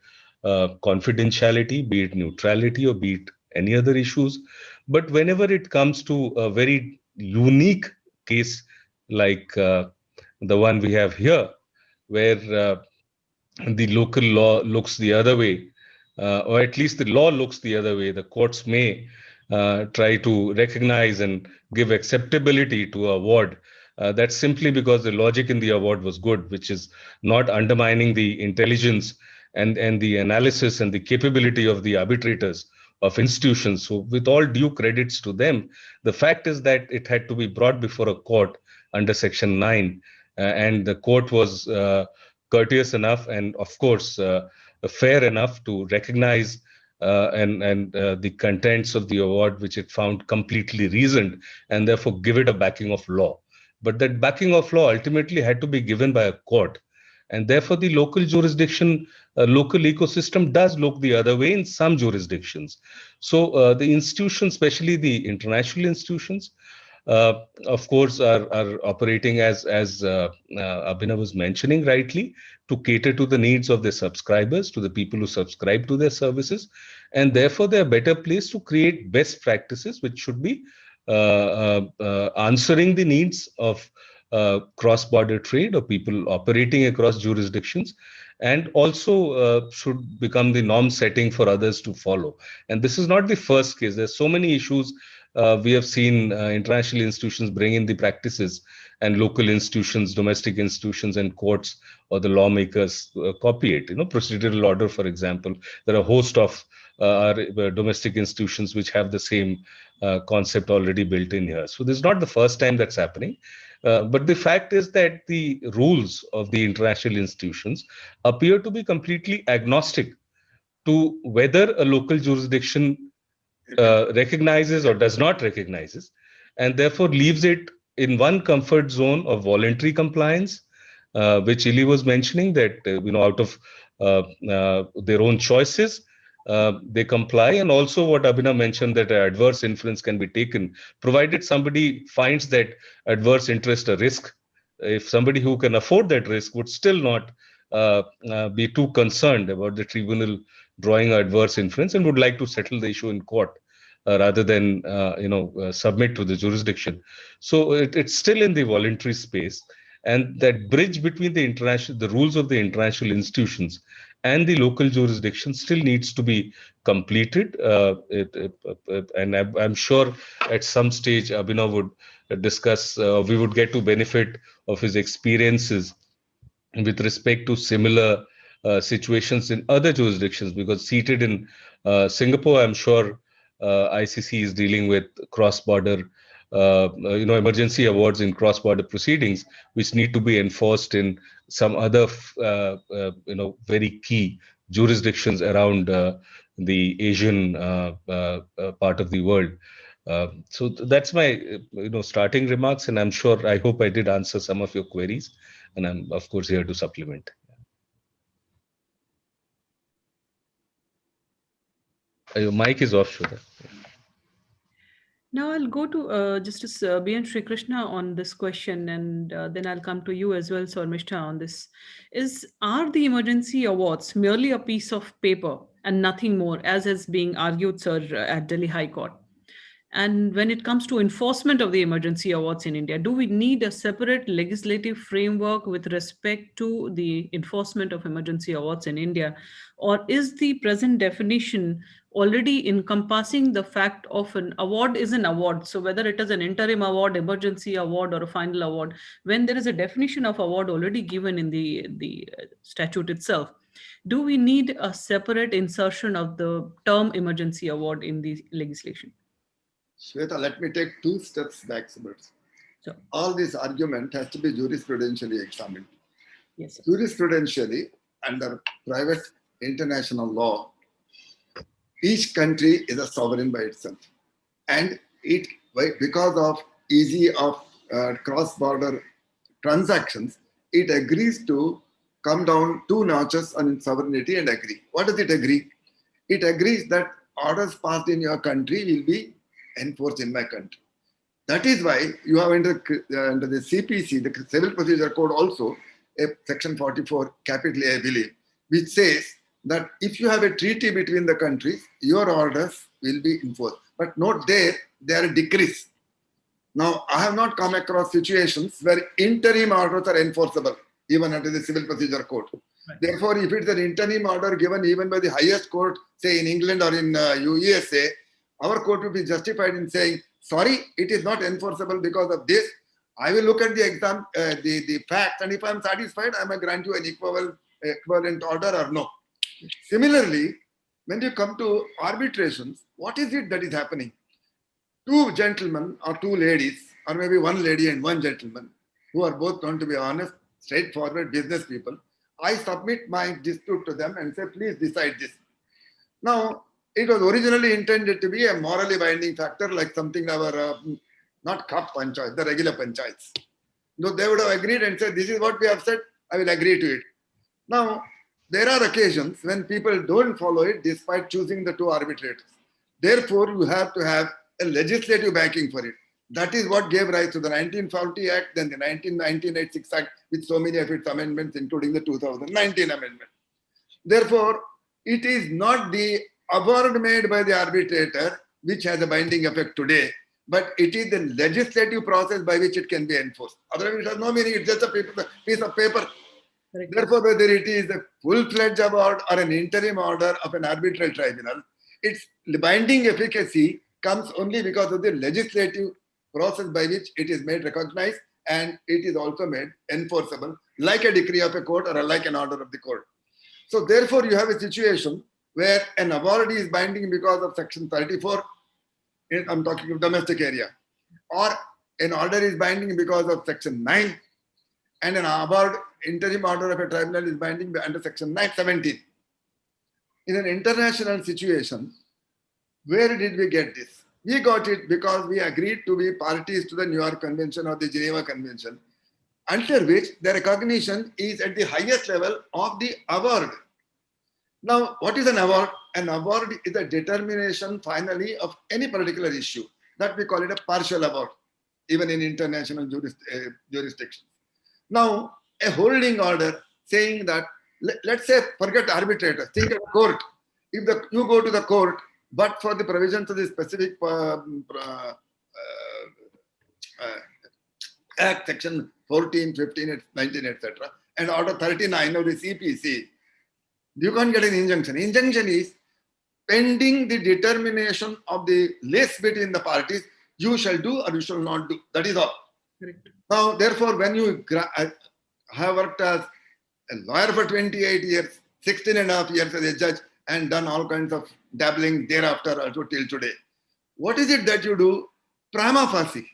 confidentiality, be it neutrality, or be it any other issues. But whenever it comes to a very unique case like the one we have here, where the local law looks the other way, or at least the law looks the other way, the courts may try to recognize and give acceptability to award. That's simply because the logic in the award was good, which is not undermining the intelligence and the analysis and the capability of the arbitrators of institutions. So with all due credits to them, the fact is that it had to be brought before a court under Section 9, and the court was courteous enough and, of course, fair enough to recognize the contents of the award, which it found completely reasoned, and therefore give it a backing of law. But that backing of law ultimately had to be given by a court. And therefore, the local jurisdiction, local ecosystem does look the other way in some jurisdictions. So the institutions, especially the international institutions, of course, are operating as Abhinav was mentioning rightly, to cater to the needs of their subscribers, to the people who subscribe to their services. And therefore, they are better placed to create best practices, which should be answering the needs of cross-border trade or people operating across jurisdictions, and also should become the norm setting for others to follow. And this is not the first case. There's so many issues. We have seen international institutions bring in the practices, and local institutions, domestic institutions, and courts or the lawmakers copy it. Procedural order, for example. There are a host of our domestic institutions which have the same concept already built in here. So this is not the first time that's happening. But the fact is that the rules of the international institutions appear to be completely agnostic to whether a local jurisdiction recognizes or does not recognizes, and therefore leaves it in one comfort zone of voluntary compliance, which Ylli was mentioning, that out of their own choices, they comply. And also what Abhinav mentioned, that adverse inference can be taken, provided somebody finds that adverse interest a risk. If somebody who can afford that risk would still not be too concerned about the tribunal drawing adverse inference and would like to settle the issue in court rather than submit to the jurisdiction. So it's still in the voluntary space, and that bridge between the rules of the international institutions and the local jurisdiction still needs to be completed. And I'm sure at some stage Abhinav would discuss, we would get to benefit of his experiences with respect to similar situations in other jurisdictions, because seated in Singapore, I'm sure ICC is dealing with cross-border emergency awards in cross-border proceedings, which need to be enforced in some other very key jurisdictions around the Asian part of the world. So that's my starting remarks, and I hope I did answer some of your queries, and I'm of course here to supplement. Your mic is off, Shweta. Now I'll go to Justice B.N. Srikrishna on this question, and then I'll come to you as well, Sormistha, on this. Are the emergency awards merely a piece of paper and nothing more, as is being argued, sir, at Delhi High Court? And when it comes to enforcement of the emergency awards in India, do we need a separate legislative framework with respect to the enforcement of emergency awards in India? Or is the present definition already encompassing the fact of an award is an award? So whether it is an interim award, emergency award, or a final award, when there is a definition of award already given in the statute itself, do we need a separate insertion of the term emergency award in the legislation? Shweta, let me take 2 steps back. Sure. All this argument has to be jurisprudentially examined. Yes, sir. Jurisprudentially, under private international law, each country is a sovereign by itself. And it, because of easy of cross-border transactions, it agrees to come down 2 notches on sovereignty and agree. What does it agree? It agrees that orders passed in your country will be enforced in my country. That is why you have under the CPC, the Civil Procedure Code, also a section 44, capital A, I believe, which says that if you have a treaty between the countries, your orders will be enforced. But note there, they are a decrease. Now, I have not come across situations where interim orders are enforceable, even under the Civil Procedure Code. Right. Therefore, if it's an interim order given even by the highest court, say in England or in USA, our court will be justified in saying, sorry, it is not enforceable because of this. I will look at the facts, and if I am satisfied, I may grant you an equivalent order or no. Similarly, when you come to arbitrations, what is it that is happening? 2 gentlemen or 2 ladies, or maybe 1 lady and 1 gentleman, who are both going to be honest, straightforward business people, I submit my dispute to them and say, please decide this. Now, it was originally intended to be a morally binding factor, like something our, not cup panchayat, the regular panchayats. No, they would have agreed and said, this is what we have said, I will agree to it. Now, there are occasions when people don't follow it despite choosing the 2 arbitrators. Therefore, you have to have a legislative backing for it. That is what gave rise to the 1940 Act, then the 1986 Act, with so many of its amendments, including the 2019 amendment. Therefore, it is not the award made by the arbitrator which has a binding effect today, but it is the legislative process by which it can be enforced. Otherwise, it has no meaning. It's just a piece of paper. Therefore, whether it is a full-fledged award or an interim order of an arbitral tribunal, its binding efficacy comes only because of the legislative process by which it is made recognized, and it is also made enforceable, like a decree of a court or like an order of the court. So therefore, you have a situation where an award is binding because of section 34, I'm talking of domestic area, or an order is binding because of section 9, and an award, interim order of a tribunal is binding under section 917. In an international situation, where did we get this? We got it because we agreed to be parties to the New York Convention or the Geneva Convention, under which the recognition is at the highest level of the award. Now, what is an award? An award is a determination finally of any particular issue. That we call it a partial award, even in international jurisdictions. Now, a holding order saying that, let's say, forget arbitrators, think of a court. If you go to the court, but for the provisions of the specific Act, section 14, 15, 19, etc., and order 39 of the CPC, you can't get an injunction. Injunction is pending the determination of the list between the parties, you shall do or you shall not do. That is all. Correct. Now, therefore, when you have worked as a lawyer for 28 years, 16 and a half years as a judge, and done all kinds of dabbling thereafter also till today, what is it that you do? Prima facie.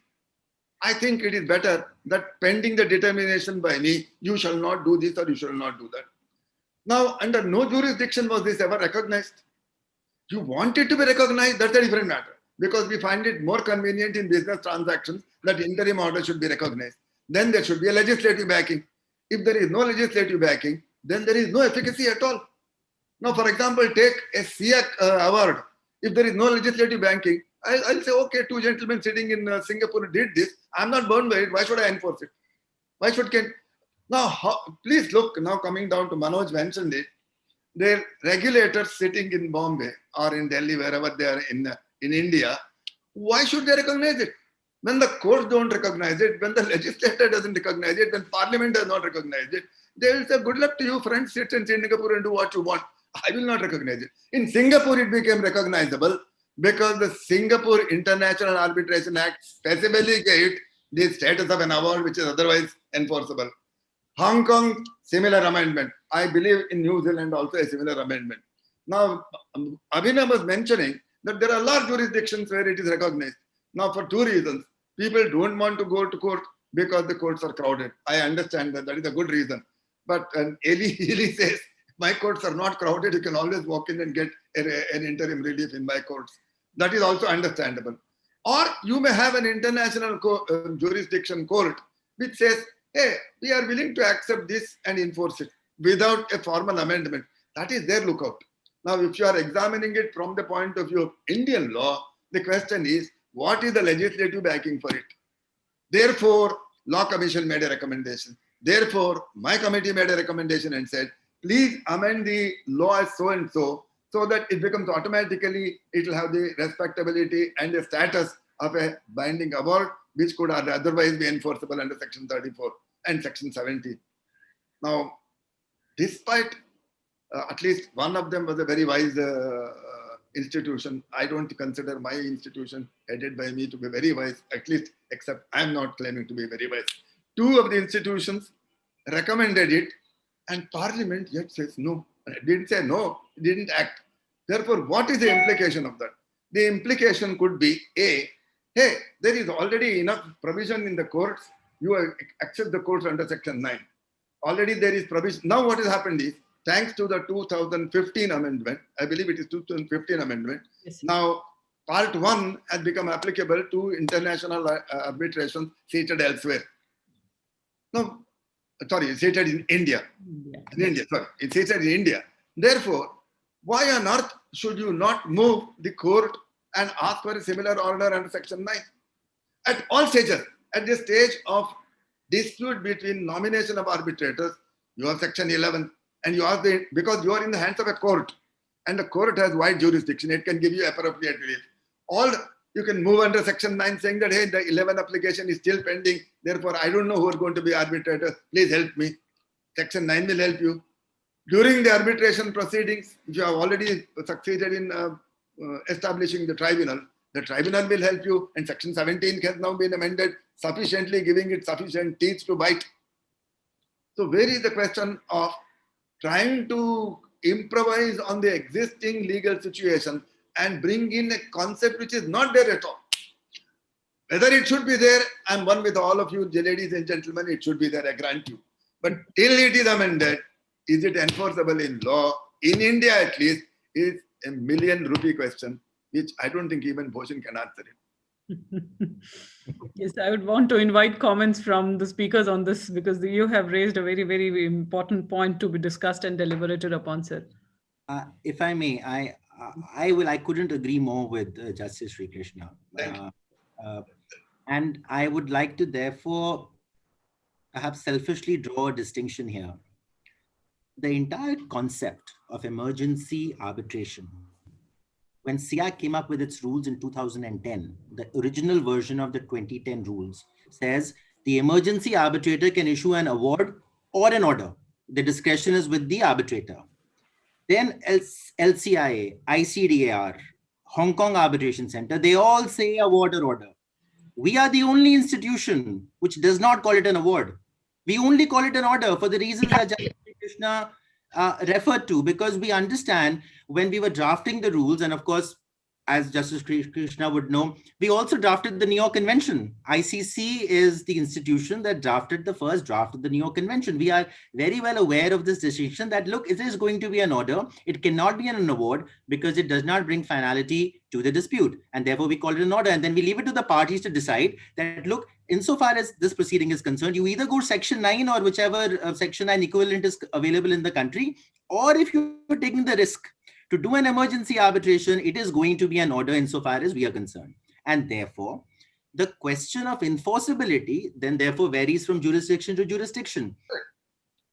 I think it is better that pending the determination by me, you shall not do this or you shall not do that. Now, under no jurisdiction was this ever recognized. You want it to be recognized, that's a different matter. Because we find it more convenient in business transactions that interim order should be recognized. Then there should be a legislative backing. If there is no legislative backing, then there is no efficacy at all. Now, for example, take a SIAC award. If there is no legislative backing, I'll say, okay, 2 gentlemen sitting in Singapore did this. I'm not bound by it. Why should I enforce it? Why should Now, please look, now coming down to Manoj mentioned it, their regulators sitting in Bombay or in Delhi, wherever they are in India, why should they recognize it? When the courts don't recognize it, when the legislator doesn't recognize it, when parliament does not recognize it, they will say, good luck to you, friends, sit in Singapore and do what you want. I will not recognize it. In Singapore, it became recognizable because the Singapore International Arbitration Act specifically gave the status of an award which is otherwise enforceable. Hong Kong, similar amendment. I believe in New Zealand also a similar amendment. Now, Abhinav was mentioning that there are large jurisdictions where it is recognized. Now, for 2 reasons. People don't want to go to court because the courts are crowded. I understand that. That is a good reason. But Ylli says, my courts are not crowded. You can always walk in and get an interim relief in my courts. That is also understandable. Or you may have an international jurisdiction court which says, hey, we are willing to accept this and enforce it without a formal amendment. That is their lookout. Now, if you are examining it from the point of view of Indian law, the question is, what is the legislative backing for it? Therefore, Law Commission made a recommendation. Therefore, my committee made a recommendation and said, please amend the law as so and so that it becomes automatically, it will have the respectability and the status of a binding award, which could otherwise be enforceable under Section 34 and Section 70. Now, despite at least one of them was a very wise institution. I don't consider my institution headed by me to be very wise, at least, except I'm not claiming to be very wise. Two of the institutions recommended it, and Parliament yet says no. It didn't say no, it didn't act. Therefore, what is the implication of that? The implication could be A, hey, there is already enough provision in the courts. You accept the courts under Section 9. Already there is provision. Now what has happened is, thanks to the 2015 amendment, I believe it is 2015 amendment, Yes. now Part 1 has become applicable to international arbitrations seated elsewhere. No, sorry, seated in India. In India, sorry, it's seated in India. Therefore, why on earth should you not move the court and ask for a similar order under Section 9? At all stages, at the stage of dispute between nomination of arbitrators, you have Section 11, and you ask because you are in the hands of a court, and the court has wide jurisdiction, it can give you appropriate relief. You can move under Section 9 saying that, hey, the 11 application is still pending, therefore I don't know who are going to be arbitrators, please help me. Section 9 will help you. During the arbitration proceedings, if you have already succeeded in establishing the tribunal will help you, and Section 17 has now been amended sufficiently, giving it sufficient teeth to bite. So where is the question of trying to improvise on the existing legal situation and bring in a concept which is not there at all? Whether it should be there, I'm one with all of you, ladies and gentlemen, it should be there, I grant you. But till it is amended, is it enforceable in law? In India at least, is a $1 million question, which I don't think even Bhushan can answer it. Yes, I would want to invite comments from the speakers on this, because you have raised a very, very important point to be discussed and deliberated upon, sir. If I may, I couldn't agree more with Justice Srikrishna. And I would like to therefore perhaps selfishly draw a distinction here. The entire concept of emergency arbitration, when SIAC came up with its rules in 2010, the original version of the 2010 rules says the emergency arbitrator can issue an award or an order. The discretion is with the arbitrator. Then LCIA, ICDAR, Hong Kong Arbitration Center, they all say award or order. We are the only institution which does not call it an award. We only call it an order for the reasons that Justice Krishna referred to, because we understand when we were drafting the rules, and of course, as Justice Krishna would know, we also drafted the New York Convention. ICC is the institution that drafted the first draft of the New York Convention. We are very well aware of this distinction that, look, it is going to be an order. It cannot be an award because it does not bring finality to the dispute. And therefore, we call it an order. And then we leave it to the parties to decide that, look, insofar as this proceeding is concerned, you either go Section 9 or whichever Section 9 equivalent is available in the country, or if you're taking the risk to do an emergency arbitration, it is going to be an order insofar as we are concerned. And therefore, the question of enforceability then therefore varies from jurisdiction to jurisdiction.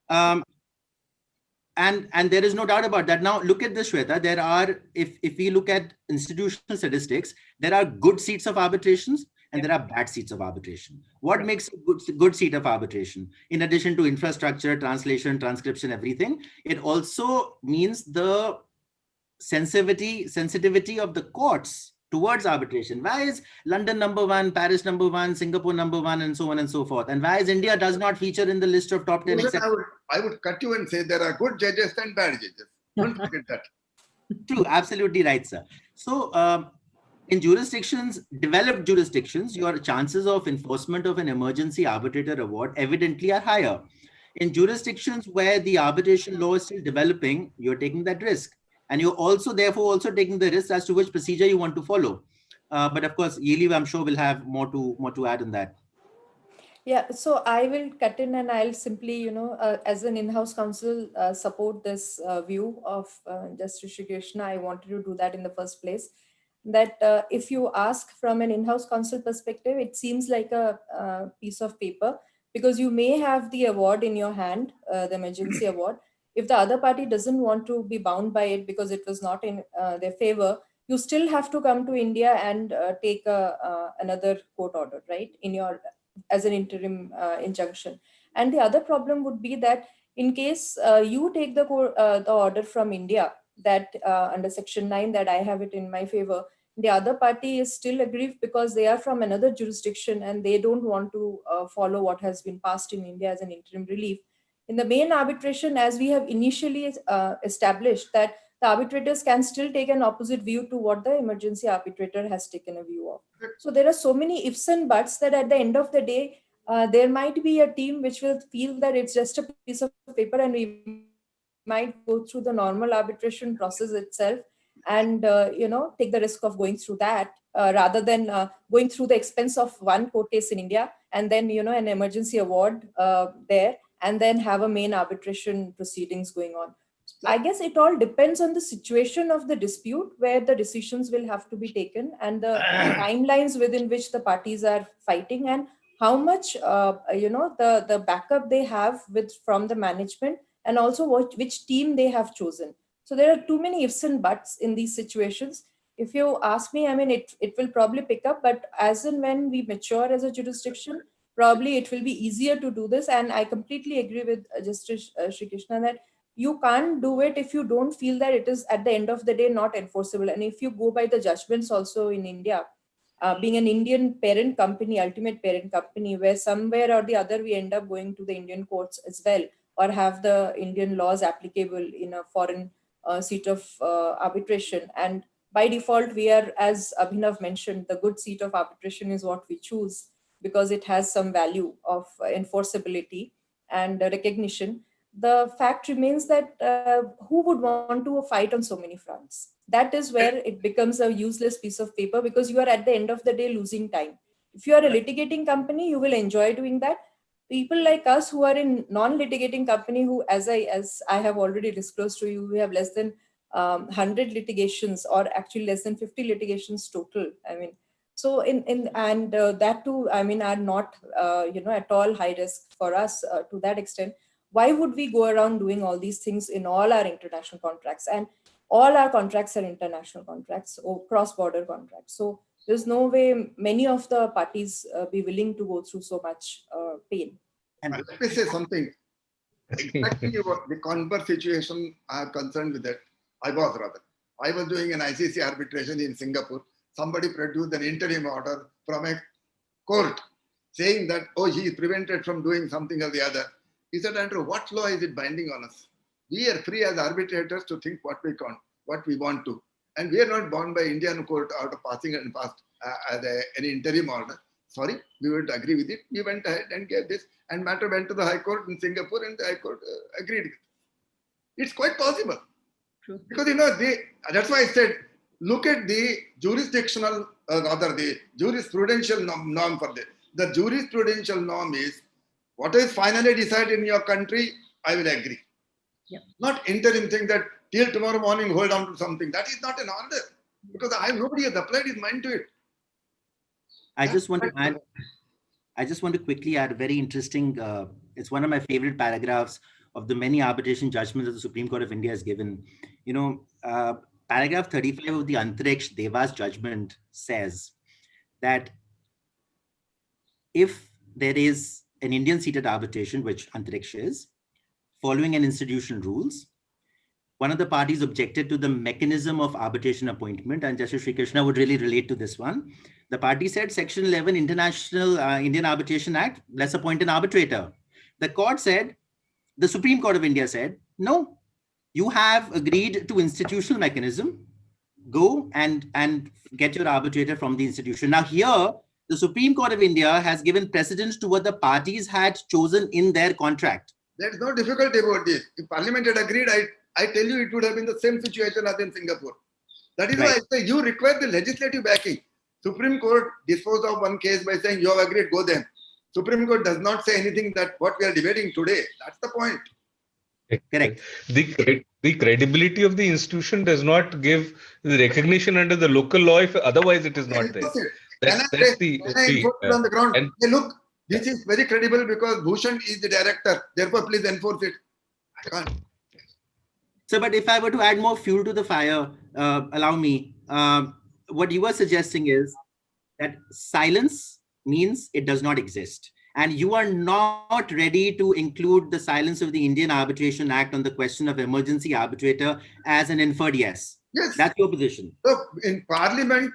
And there is no doubt about that. Now, look at this, Shweta. There are, if we look at institutional statistics, there are good seats of arbitrations and there are bad seats of arbitration. What makes a good seat of arbitration? In addition to infrastructure, translation, transcription, everything, it also means the sensitivity of the courts towards arbitration. Why is London #1, Paris #1, Singapore #1, and so on and so forth? And why is India does not feature in the list of top 10? I would cut you and say there are good judges and bad judges. Don't forget that. True, absolutely right, sir. So in jurisdictions, developed jurisdictions, your chances of enforcement of an emergency arbitrator award evidently are higher. in jurisdictions where the arbitration law is still developing, you're taking that risk. And you're also therefore also taking the risk as to which procedure you want to follow. But of course, Ylli, I'm sure will have more to add on that. Yeah, so I will cut in and I'll simply, as an in-house counsel, support this view of Justice Srikrishna. I wanted to do that in the first place. That if you ask from an in-house counsel perspective, it seems like a piece of paper, because you may have the award in your hand, the emergency award. If the other party doesn't want to be bound by it because it was not in their favor, you still have to come to India and take another court order, right, in your as an interim injunction. And the other problem would be that in case you take the order from India, that under Section 9 that I have it in my favor, the other party is still aggrieved because they are from another jurisdiction and they don't want to follow what has been passed in India as an interim relief. In the main arbitration, as we have initially established, that the arbitrators can still take an opposite view to what the emergency arbitrator has taken a view of. So there are so many ifs and buts that at the end of the day, there might be a team which will feel that it's just a piece of paper and we might go through the normal arbitration process itself and take the risk of going through that rather than going through the expense of one court case in India and then an emergency award there and then have a main arbitration proceedings going on. I guess it all depends on the situation of the dispute where the decisions will have to be taken and the timelines within which the parties are fighting and how much the backup they have from the management and also which team they have chosen. So there are too many ifs and buts in these situations. If you ask me, I mean, it will probably pick up, but as and when we mature as a jurisdiction, probably it will be easier to do this. And I completely agree with Justice Srikrishna that you can't do it if you don't feel that it is at the end of the day not enforceable. And if you go by the judgments also in India, being an Indian parent company, ultimate parent company, where somewhere or the other we end up going to the Indian courts as well, or have the Indian laws applicable in a foreign seat of arbitration. And by default, we are, as Abhinav mentioned, the good seat of arbitration is what we choose because it has some value of enforceability and recognition. The fact remains that who would want to fight on so many fronts? That is where it becomes a useless piece of paper because you are at the end of the day losing time. If you are a litigating company, you will enjoy doing that. People like us who are in non-litigating company who, as I have already disclosed to you, we have less than 100 litigations or actually less than 50 litigations total. I mean, so that too, I mean, are not, at all high risk for us to that extent. Why would we go around doing all these things in all our international contracts? And all our contracts are international contracts or cross-border contracts. So there's no way many of the parties be willing to go through so much pain. And let me say something. Exactly what the Converse situation I am concerned with that. I was doing an ICC arbitration in Singapore. Somebody produced an interim order from a court saying that, oh, he is prevented from doing something or the other. He said, Andrew, what law is it binding on us? We are free as arbitrators to think what we want to. And we are not bound by Indian court out of passing and passed as an interim order. Sorry, we would agree with it. We went ahead and gave this. And matter went to the High Court in Singapore and the High Court agreed with it. It's quite possible. True. Because, that's why I said, look at the jurisdictional, the jurisprudential norm for this. The jurisprudential norm is, what is finally decided in your country, I will agree. Yeah. Not interim thing that till tomorrow morning hold on to something. That is not an order because nobody has applied his mind to it. I just want to quickly add a very interesting, it's one of my favorite paragraphs of the many arbitration judgments that the Supreme Court of India has given. Paragraph 35 of the Antariksh Devas judgment says that if there is an Indian seated arbitration, which Antariksh is, following an institutional rules, one of the parties objected to the mechanism of arbitration appointment, and Justice Srikrishna would really relate to this one. The party said, Section 11, International Indian Arbitration Act, let's appoint an arbitrator. The court said, the Supreme Court of India said, no, you have agreed to institutional mechanism, go and get your arbitrator from the institution. Now here, the Supreme Court of India has given precedence to what the parties had chosen in their contract. There's no difficulty about this. If Parliament had agreed, I tell you it would have been the same situation as in Singapore. That is why I say you require the legislative backing. Supreme Court disposed of one case by saying you have agreed, go then. Supreme Court does not say anything that what we are debating today. That's the point. Correct. The credibility of the institution does not give the recognition under the local law if otherwise it is not there. Can I enforce it on the ground? Hey, look, this is very credible because Bhushan is the director. Therefore, please enforce it. I can't. So, but if I were to add more fuel to the fire, allow me. What you are suggesting is that silence means it does not exist. And you are not ready to include the silence of the Indian Arbitration Act on the question of emergency arbitrator as an inferred yes. Yes. That's your position. Look, in Parliament,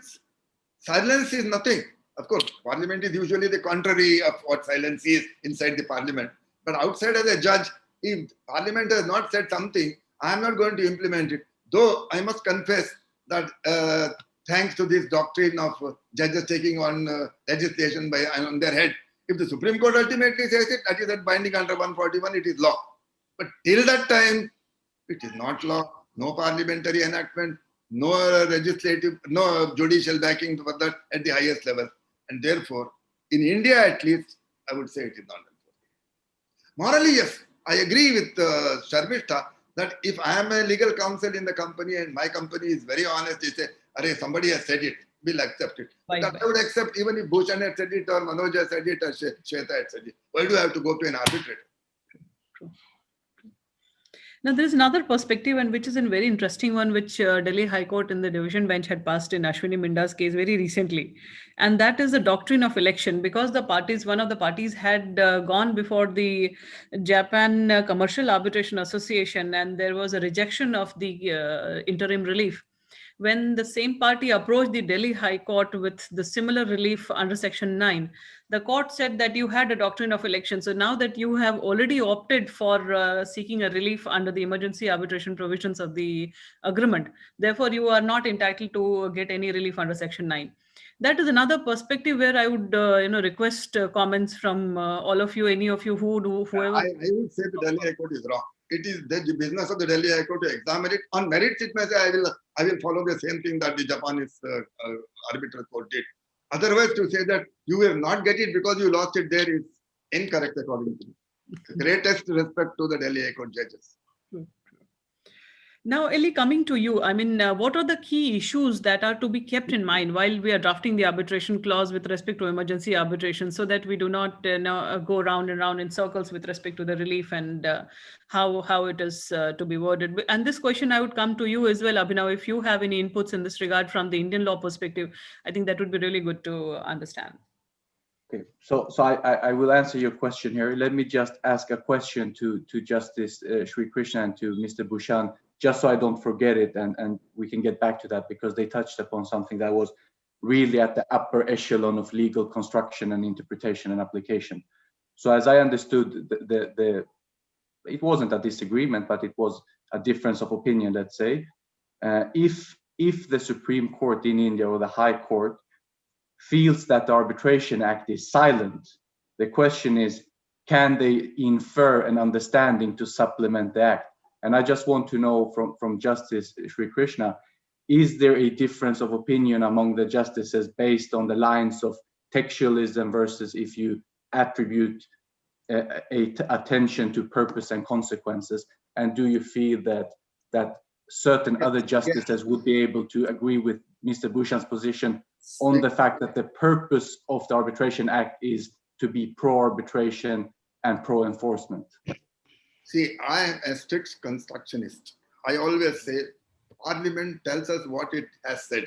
silence is nothing. Of course, Parliament is usually the contrary of what silence is inside the Parliament. But outside as a judge, if Parliament has not said something, I am not going to implement it. Though I must confess that thanks to this doctrine of judges taking on legislation on their head, if the Supreme Court ultimately says it, that is that binding under 141, it is law. But till that time, it is not law. No parliamentary enactment, no legislative, no judicial backing for that at the highest level. And therefore, in India at least, I would say it is not enforceable. Morally, yes, I agree with Sormistha that if I am a legal counsel in the company and my company is very honest, they say, "Arey, somebody has said it, we'll accept it." That I would accept even if Bhushan had said it or Manoj has said it or Shweta had said it. Why do I have to go to an arbitrator? True. Now, there is another perspective, and which is a very interesting one, which Delhi High Court in the division bench had passed in Ashwini Minda's case very recently. And that is the doctrine of election, because one of the parties had gone before the Japan Commercial Arbitration Association, and there was a rejection of the interim relief. When the same party approached the Delhi High Court with the similar relief under Section 9, the court said that you had a doctrine of election. So now that you have already opted for seeking a relief under the emergency arbitration provisions of the agreement, therefore you are not entitled to get any relief under Section 9. That is another perspective where I would request comments from all of you, any of you whoever. I would say the Delhi High Court is wrong. It is the business of the Delhi High Court to examine it. On merits, it may say, I will follow the same thing that the Japanese arbitral court did. Otherwise, to say that you will not get it because you lost it there is incorrect according to me. Greatest respect to the Delhi High Court judges. Now, Ylli, coming to you, I mean, what are the key issues that are to be kept in mind while we are drafting the arbitration clause with respect to emergency arbitration, so that we do not go round and round in circles with respect to the relief and how it is to be worded? And this question I would come to you as well, Abhinav, if you have any inputs in this regard from the Indian law perspective. I think that would be really good to understand. Okay, so I will answer your question here. Let me just ask a question to Justice Srikrishna and to Mr. Bhushan, just so I don't forget it, and we can get back to that, because they touched upon something that was really at the upper echelon of legal construction and interpretation and application. So as I understood, it wasn't a disagreement, but it was a difference of opinion, let's say. If the Supreme Court in India or the High Court feels that the Arbitration Act is silent, the question is, can they infer an understanding to supplement the Act? And I just want to know from Justice Srikrishna, is there a difference of opinion among the justices based on the lines of textualism versus if you attribute attention to purpose and consequences? And do you feel that certain other justices would be able to agree with Mr. Bhushan's position on the fact that the purpose of the Arbitration Act is to be pro-arbitration and pro-enforcement? See, I am a strict constructionist. I always say Parliament tells us what it has said.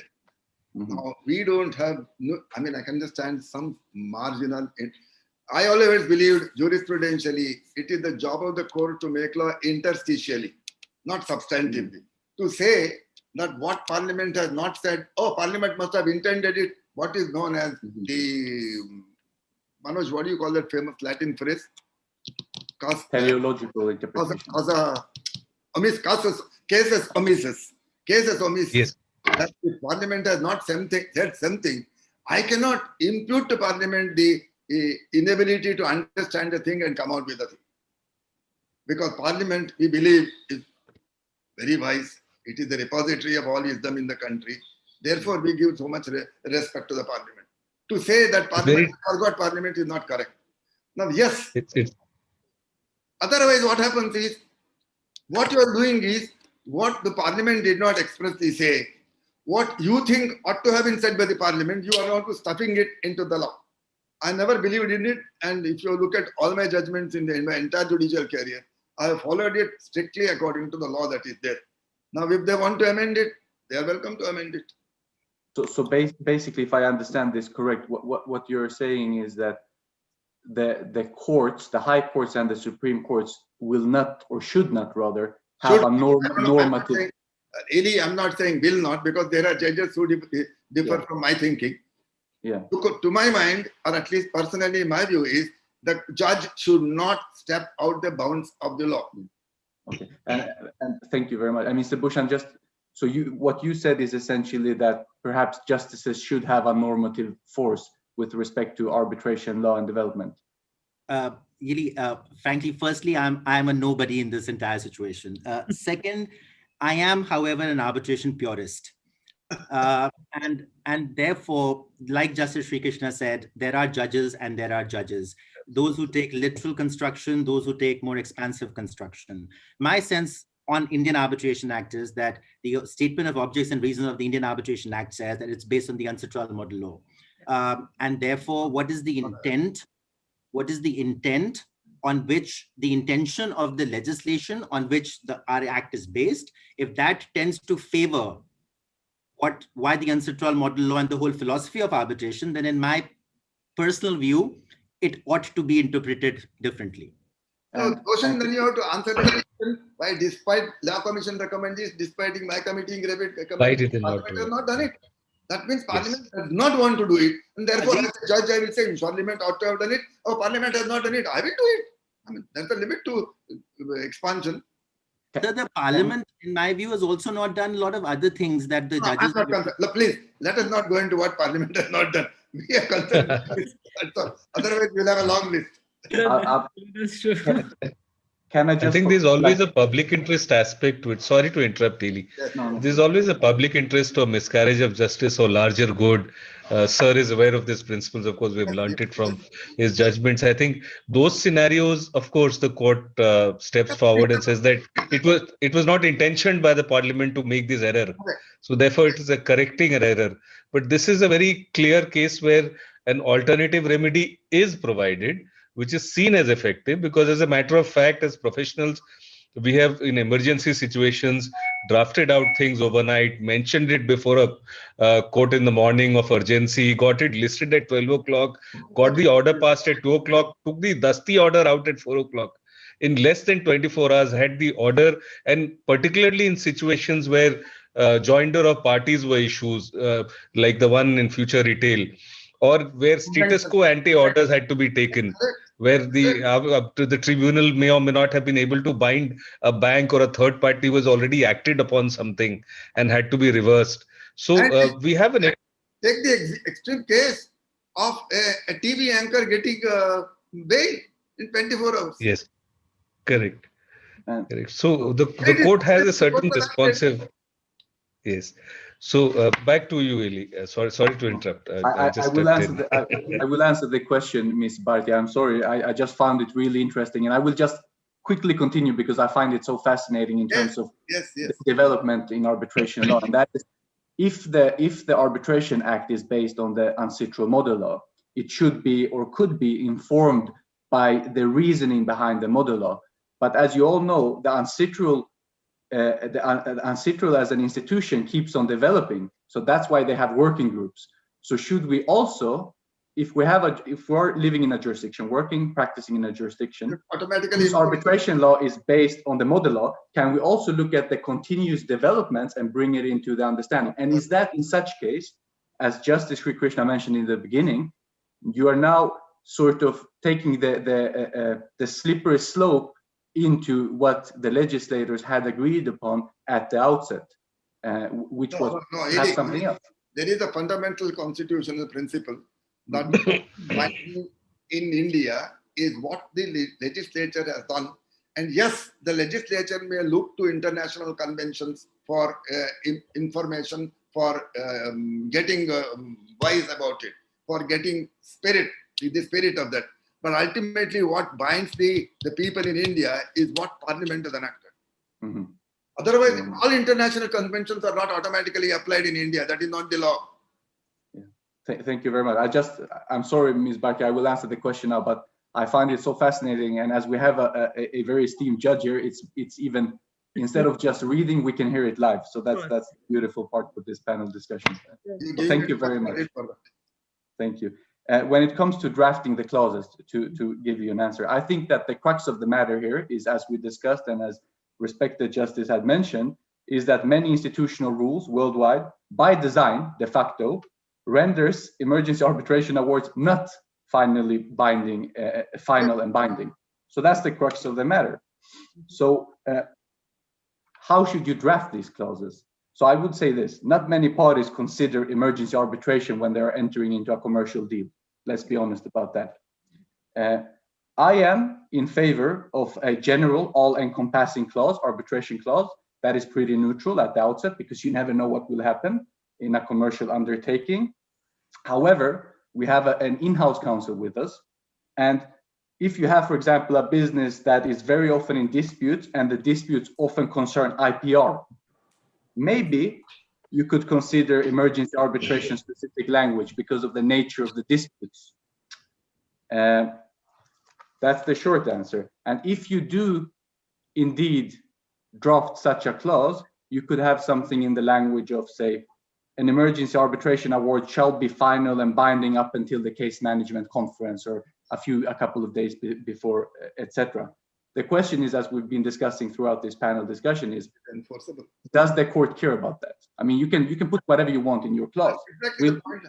Mm-hmm. Now, we don't have, I mean, I can understand some marginal. I always believed jurisprudentially, it is the job of the court to make law interstitially, not substantively. Mm-hmm. To say that what Parliament has not said, Parliament must have intended it, what is known as the, Manoj, what do you call that famous Latin phrase? Teleological interpretation. Casus omissus. Yes. That if Parliament has not said something, I cannot impute to Parliament the inability to understand the thing and come out with the thing. because Parliament, we believe, is very wise. It is the repository of all wisdom in the country. Therefore, we give so much respect to the Parliament. To say that Parliament forgot Parliament is not correct. Now, yes, otherwise what happens is, what you are doing is, what the Parliament did not expressly say, what you think ought to have been said by the Parliament, you are also stuffing it into the law. I never believed in it, and if you look at all my judgments in my entire judicial career, I have followed it strictly according to the law that is there. Now, if they want to amend it, they are welcome to amend it. So basically, if I understand this correct, what you're saying is that the courts, the high courts and the Supreme Courts will not, or should not rather, have a normative. Ylli, I'm not saying will not, because there are judges who differ from my thinking. Yeah. To my mind, or at least personally, my view is the judge should not step out the bounds of the law. Okay, and thank you very much. And Mr. Bhushan, just so what you said is essentially that perhaps justices should have a normative force with respect to arbitration law and development. Ylli, frankly, firstly, I'm a nobody in this entire situation. Second, I am, however, an arbitration purist. And therefore, like Justice Srikrishna said, there are judges and there are judges. Those who take literal construction, those who take more expansive construction. My sense on Indian Arbitration Act is that the statement of objects and reasons of the Indian Arbitration Act says that it's based on the ancestral model law. And therefore, what is the intent? What is the intent on which the intention of the legislation on which our act is based? If that tends to favor why the ancestral model law and the whole philosophy of arbitration, then in my personal view, it ought to be interpreted differently. So, Ghosh, then you have to answer the question why, despite law commission recommendations, despite my committee recommendation, Parliament has not done it. That means Parliament does not want to do it, and therefore, as a judge, I will say Parliament ought to have done it. Or Parliament has not done it, I will do it. I mean, there's a limit to expansion. So the Parliament, in my view, has also not done a lot of other things that the judges. Look, please, let us not go into what Parliament has not done. We are concerned. Otherwise, we'll have a long list. That's true. Can I just? I think there's always a public interest aspect to it. Sorry to interrupt, Ylli. Yes. No. There's always a public interest or miscarriage of justice or larger good. Sir is aware of these principles. Of course, we've learnt it from his judgments. I think those scenarios, of course, the court steps forward and says that it was not intentioned by the Parliament to make this error. So therefore, it is a correcting an error. But this is a very clear case where an alternative remedy is provided, which is seen as effective, because as a matter of fact, as professionals, we have in emergency situations drafted out things overnight, mentioned it before a court in the morning of urgency, got it listed at 12 o'clock, got the order passed at 2 o'clock, took the dusty order out at 4 o'clock. In less than 24 hours, had the order, and particularly in situations where joinder of parties were issues, like the one in Future Retail, or where status quo ante-orders had to be taken, where the tribunal may or may not have been able to bind a bank, or a third party was already acted upon something and had to be reversed. So we have Take the extreme case of a TV anchor getting bail in 24 hours. Yes, correct. Correct. So the court has a certain responsive. Yes. So back to you, Ylli. Sorry to interrupt. I will answer the question, Ms. Bharti. I'm sorry. I just found it really interesting, and I will just quickly continue because I find it so fascinating in terms of the development in arbitration law. And that is, if the Arbitration Act is based on the ancestral model law, it should be or could be informed by the reasoning behind the model law. But as you all know, the ancestral as an institution keeps on developing, so that's why they have working groups. So should we also, if we're living in a jurisdiction, practicing in a jurisdiction, whose arbitration law is based on the model law, can we also look at the continuous developments and bring it into the understanding? And is that in such case, as Justice Srikrishna mentioned in the beginning, you are now sort of taking the slippery slope into what the legislators had agreed upon at the outset, which was something else. There is a fundamental constitutional principle that in India is what the legislature has done And yes, the legislature may look to international conventions for information, for getting wise about it, for getting the spirit of that. But ultimately, what binds the people in India is what Parliament has enacted. Mm-hmm. Otherwise, all international conventions are not automatically applied in India. That is not the law. Yeah. Thank you very much. I'm sorry, Ms. Bharti, I will answer the question now, but I find it so fascinating. And as we have a very esteemed judge here, it's even, instead of just reading, we can hear it live. So that's the beautiful part of this panel discussion. So thank you very much. Thank you. When it comes to drafting the clauses, to give you an answer, I think that the crux of the matter here is, as we discussed and as respected justice had mentioned, is that many institutional rules worldwide, by design, de facto, renders emergency arbitration awards not finally binding, final and binding. So that's the crux of the matter. So how should you draft these clauses? So I would say this: not many parties consider emergency arbitration when they're entering into a commercial deal. Let's be honest about that. I am in favor of a general, all-encompassing clause, arbitration clause, that is pretty neutral at the outset, because you never know what will happen in a commercial undertaking. However, we have an in-house counsel with us. And if you have, for example, a business that is very often in disputes, and the disputes often concern IPR, maybe you could consider emergency arbitration specific language because of the nature of the disputes. That's the short answer. And if you do indeed draft such a clause, you could have something in the language of, say, an emergency arbitration award shall be final and binding up until the case management conference, or a couple of days before, etc. The question is, as we've been discussing throughout this panel discussion, is enforceable. Does the court care about that? I mean, you can put whatever you want in your clause. Exactly the point.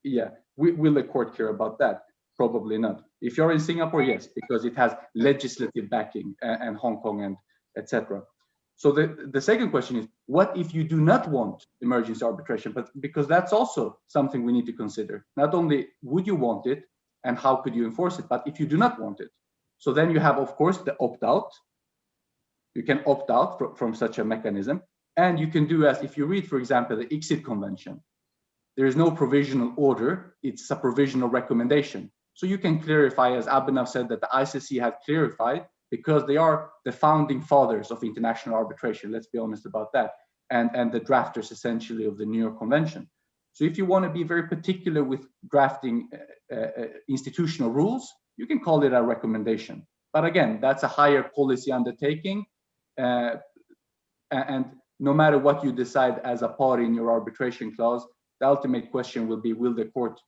Yeah, will the court care about that? Probably not. If you're in Singapore, yes, because it has legislative backing, and Hong Kong and etc. So the second question is, what if you do not want emergency arbitration? But because that's also something we need to consider. Not only would you want it and how could you enforce it, but if you do not want it. So then you have, of course, the opt-out. You can opt out from such a mechanism. And you can do as, if you read, for example, the Exit Convention, there is no provisional order, it's a provisional recommendation. So you can clarify, as Abhinav said, that the ICC had clarified, because they are the founding fathers of international arbitration, let's be honest about that, and the drafters essentially of the New York Convention. So if you want to be very particular with drafting institutional rules, you can call it a recommendation. But again, that's a higher policy undertaking, and no matter what you decide as a party in your arbitration clause, the ultimate question will be, will the court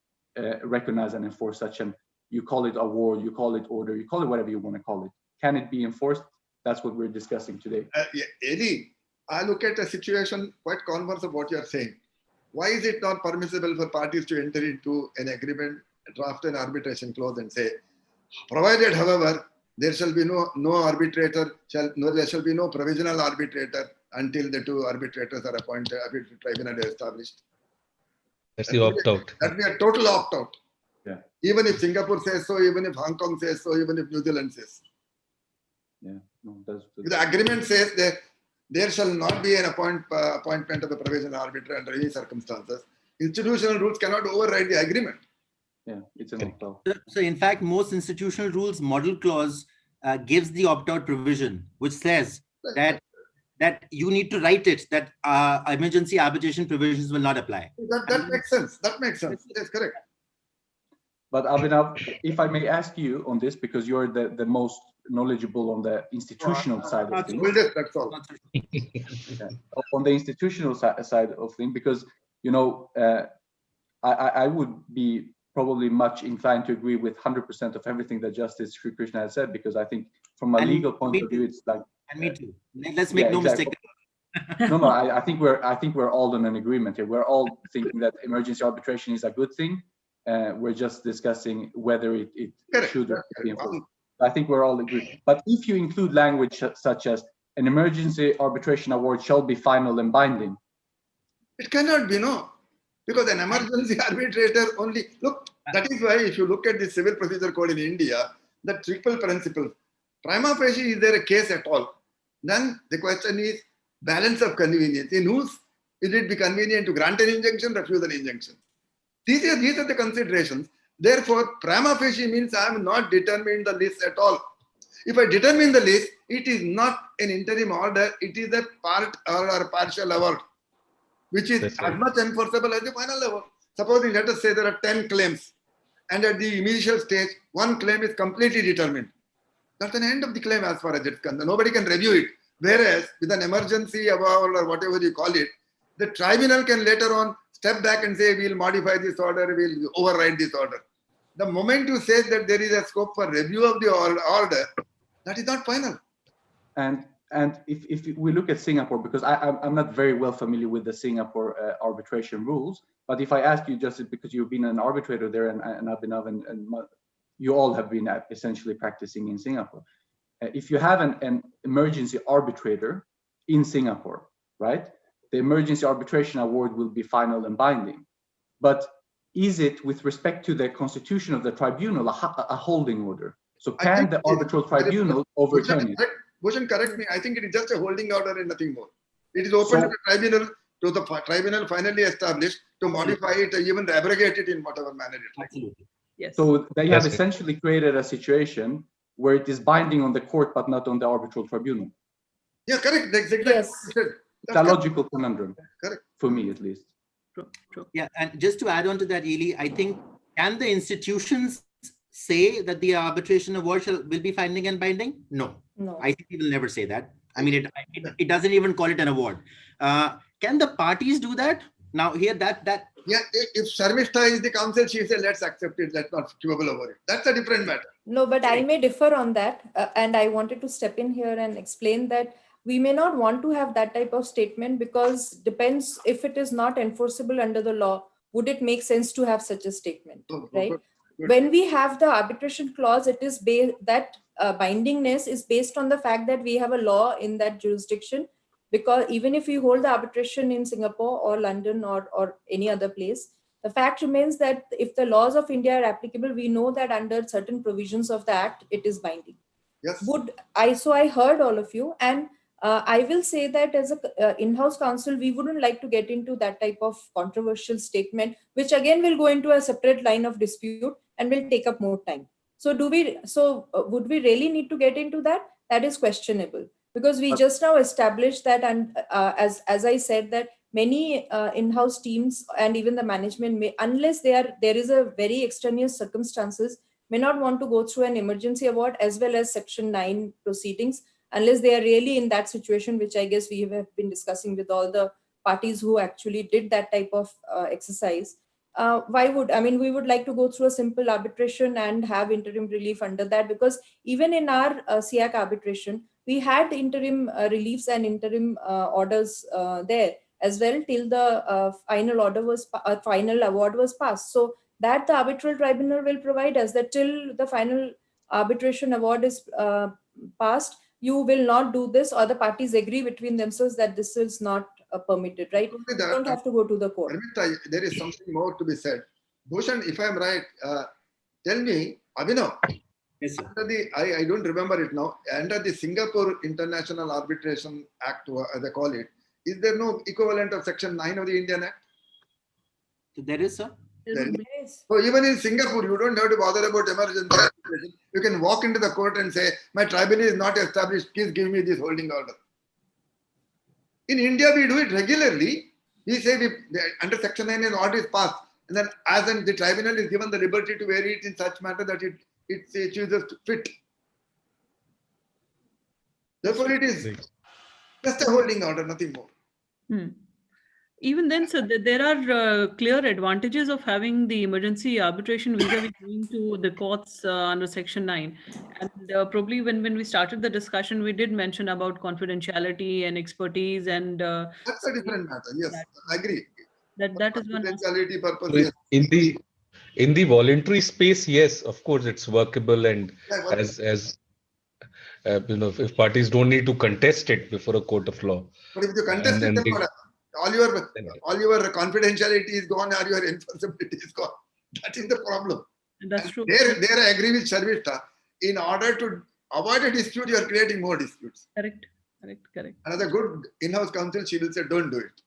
recognize and enforce such an, you call it award, you call it order, you call it whatever you want to call it. Can it be enforced? That's what we're discussing today. Ylli, I look at a situation quite converse of what you're saying. Why is it not permissible for parties to enter into an agreement, draft an arbitration clause and say, provided, however, there shall be no arbitrator, there shall be no provisional arbitrator until the two arbitrators are appointed, arbitration tribunal is established. That's the opt-out. That would be a total opt-out. Yeah. Even if Singapore says so, even if Hong Kong says so, even if New Zealand says. Yeah. No, that's the agreement says that there shall not be an appointment of a provisional arbiter under any circumstances. Institutional rules cannot override the agreement. Yeah, it's an opt-out. So in fact, most institutional rules model clause gives the opt-out provision, which says that you need to write it, that emergency arbitration provisions will not apply. That makes sense. That makes sense. Yes, correct. But Abhinav, if I may ask you on this, because you're the most knowledgeable on the institutional side of things. That's all. Yeah. On the institutional side of things, because, you know, I would be probably much inclined to agree with 100% of everything that Justice Srikrishna has said, because I think from a legal point of view, it's like. And me too. Let's make no mistake. No, I think we're all in an agreement here. We're all thinking that emergency arbitration is a good thing. We're just discussing whether it should be enforced. I think we're all agreed. But if you include language such as an emergency arbitration award shall be final and binding. It cannot be, no. Because an emergency arbitrator only, look, that is why if you look at the Civil Procedure Code in India, the triple principle, Prima facie, is there a case at all? Then the question is balance of convenience. In whose will it be convenient to grant an injunction, refuse an injunction? These are the considerations. Therefore, prima facie means I am not determined the list at all. If I determine the list, it is not an interim order, it is a part or partial award, which is as much enforceable as the final award. Supposing, let us say there are 10 claims, and at the initial stage, one claim is completely determined. That's an end of the claim as far as it's concerned. Nobody can review it. Whereas with an emergency award or whatever you call it, the tribunal can later on step back and say, we'll modify this order, we'll override this order. The moment you say that there is a scope for review of the order, that is not final. And if we look at Singapore, because I'm not very well familiar with the Singapore arbitration rules, but if I ask you, just because you've been an arbitrator there, and Abhinav and you all have been essentially practicing in Singapore. If you have an emergency arbitrator in Singapore, right? The emergency arbitration award will be final and binding. But is it, with respect to the constitution of the tribunal, a holding order? So can the arbitral tribunal overturn it? Bhushan, correct me. I think it is just a holding order and nothing more. It is open to the tribunal finally established to modify it, even abrogate it in whatever manner it likes. Absolutely. Yes. So they have essentially created a situation where it is binding on the court, but not on the arbitral tribunal. Yeah, correct. That's exactly Yes. what you said. It's a logical conundrum, Correct. for me at least. True. Yeah, and just to add on to that, Ylli, I think, can the institutions say that the arbitration award will be binding and binding? No. I think we will never say that. I mean, it doesn't even call it an award. Can the parties do that? Now here Yeah, if Sormistha is the counsel, she said, let's accept it, let's not quibble over it. That's a different matter. No, but I may differ on that. And I wanted to step in here and explain that we may not want to have that type of statement, because depends if it is not enforceable under the law, would it make sense to have such a statement, right? Good. When we have the arbitration clause, it is that bindingness is based on the fact that we have a law in that jurisdiction, because even if we hold the arbitration in Singapore or London or any other place, the fact remains that if the laws of India are applicable, we know that under certain provisions of the act, it is binding. Yes. So I heard all of you, and I will say that as a in-house counsel, we wouldn't like to get into that type of controversial statement, which again will go into a separate line of dispute and will take up more time. So would we really need to get into that? That is questionable, because we just now established that, and as I said, that many in-house teams and even the management may, unless there is a very extraneous circumstances, may not want to go through an emergency award as well as Section 9 proceedings, unless they are really in that situation, which I guess we have been discussing with all the parties who actually did that type of exercise. We would like to go through a simple arbitration and have interim relief under that, because even in our SIAC arbitration, we had interim reliefs and interim orders there as well till the final award was passed. So that the arbitral tribunal will provide us that till the final arbitration award is passed, you will not do this, or the parties agree between themselves that this is not permitted, right? You don't have to go to the court. There is something more to be said. Bhushan, if I'm right, tell me, Abhinav, Yes, sir. I don't remember it now, under the Singapore International Arbitration Act, as they call it, is there no equivalent of Section 9 of the Indian Act? There is, sir. So even in Singapore, you don't have to bother about emergency arbitration. You can walk into the court and say, my tribunal is not established, please give me this holding order. In India, we do it regularly. We say under Section 9 an order is passed, and then the tribunal is given the liberty to vary it in such manner that it chooses to fit. Therefore, it is just a holding order, nothing more. Even then, sir, there are clear advantages of having the emergency arbitration vis-a-vis going to the courts under Section 9. And probably when we started the discussion, we did mention about confidentiality and expertise, and that's a different matter. Yes, I agree. That is one confidentiality purpose. So Yes. In the voluntary space, yes, of course, it's workable, and if parties don't need to contest it before a court of law. But if you contest it, all your confidentiality is gone, or your enforceability is gone. That is the problem. That's true. There I agree with Sormistha. In order to avoid a dispute, you are creating more disputes. Correct. Correct. And as a good in-house counsel, she will say, don't do it.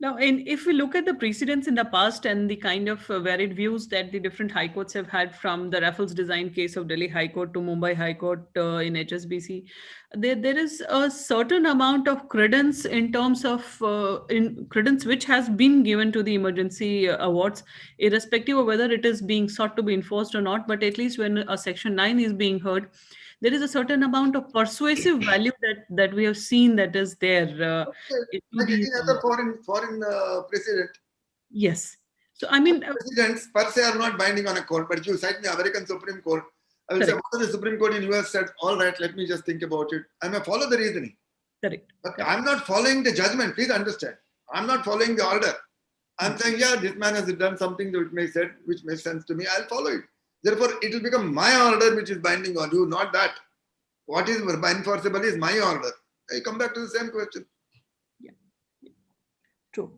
Now, if we look at the precedents in the past and the kind of varied views that the different high courts have had, from the Raffles design case of Delhi High Court to Mumbai High Court in HSBC, there is a certain amount of credence in terms of credence which has been given to the emergency awards, irrespective of whether it is being sought to be enforced or not. But at least when a Section 9 is being heard, there is a certain amount of persuasive value that we have seen that is there. Like any other foreign president. Yes. So, I mean, presidents per se are not binding on a court, but if you cite the American Supreme Court, I will say, what the Supreme Court in US said, all right, let me just think about it. I may follow the reasoning. Correct. But I'm not following the judgment. Please understand. I'm not following the order. I'm saying, yeah, this man has done something which makes sense to me. I'll follow it. Therefore, it will become my order which is binding on you, not that. What is enforceable is my order. I come back to the same question. Yeah. True.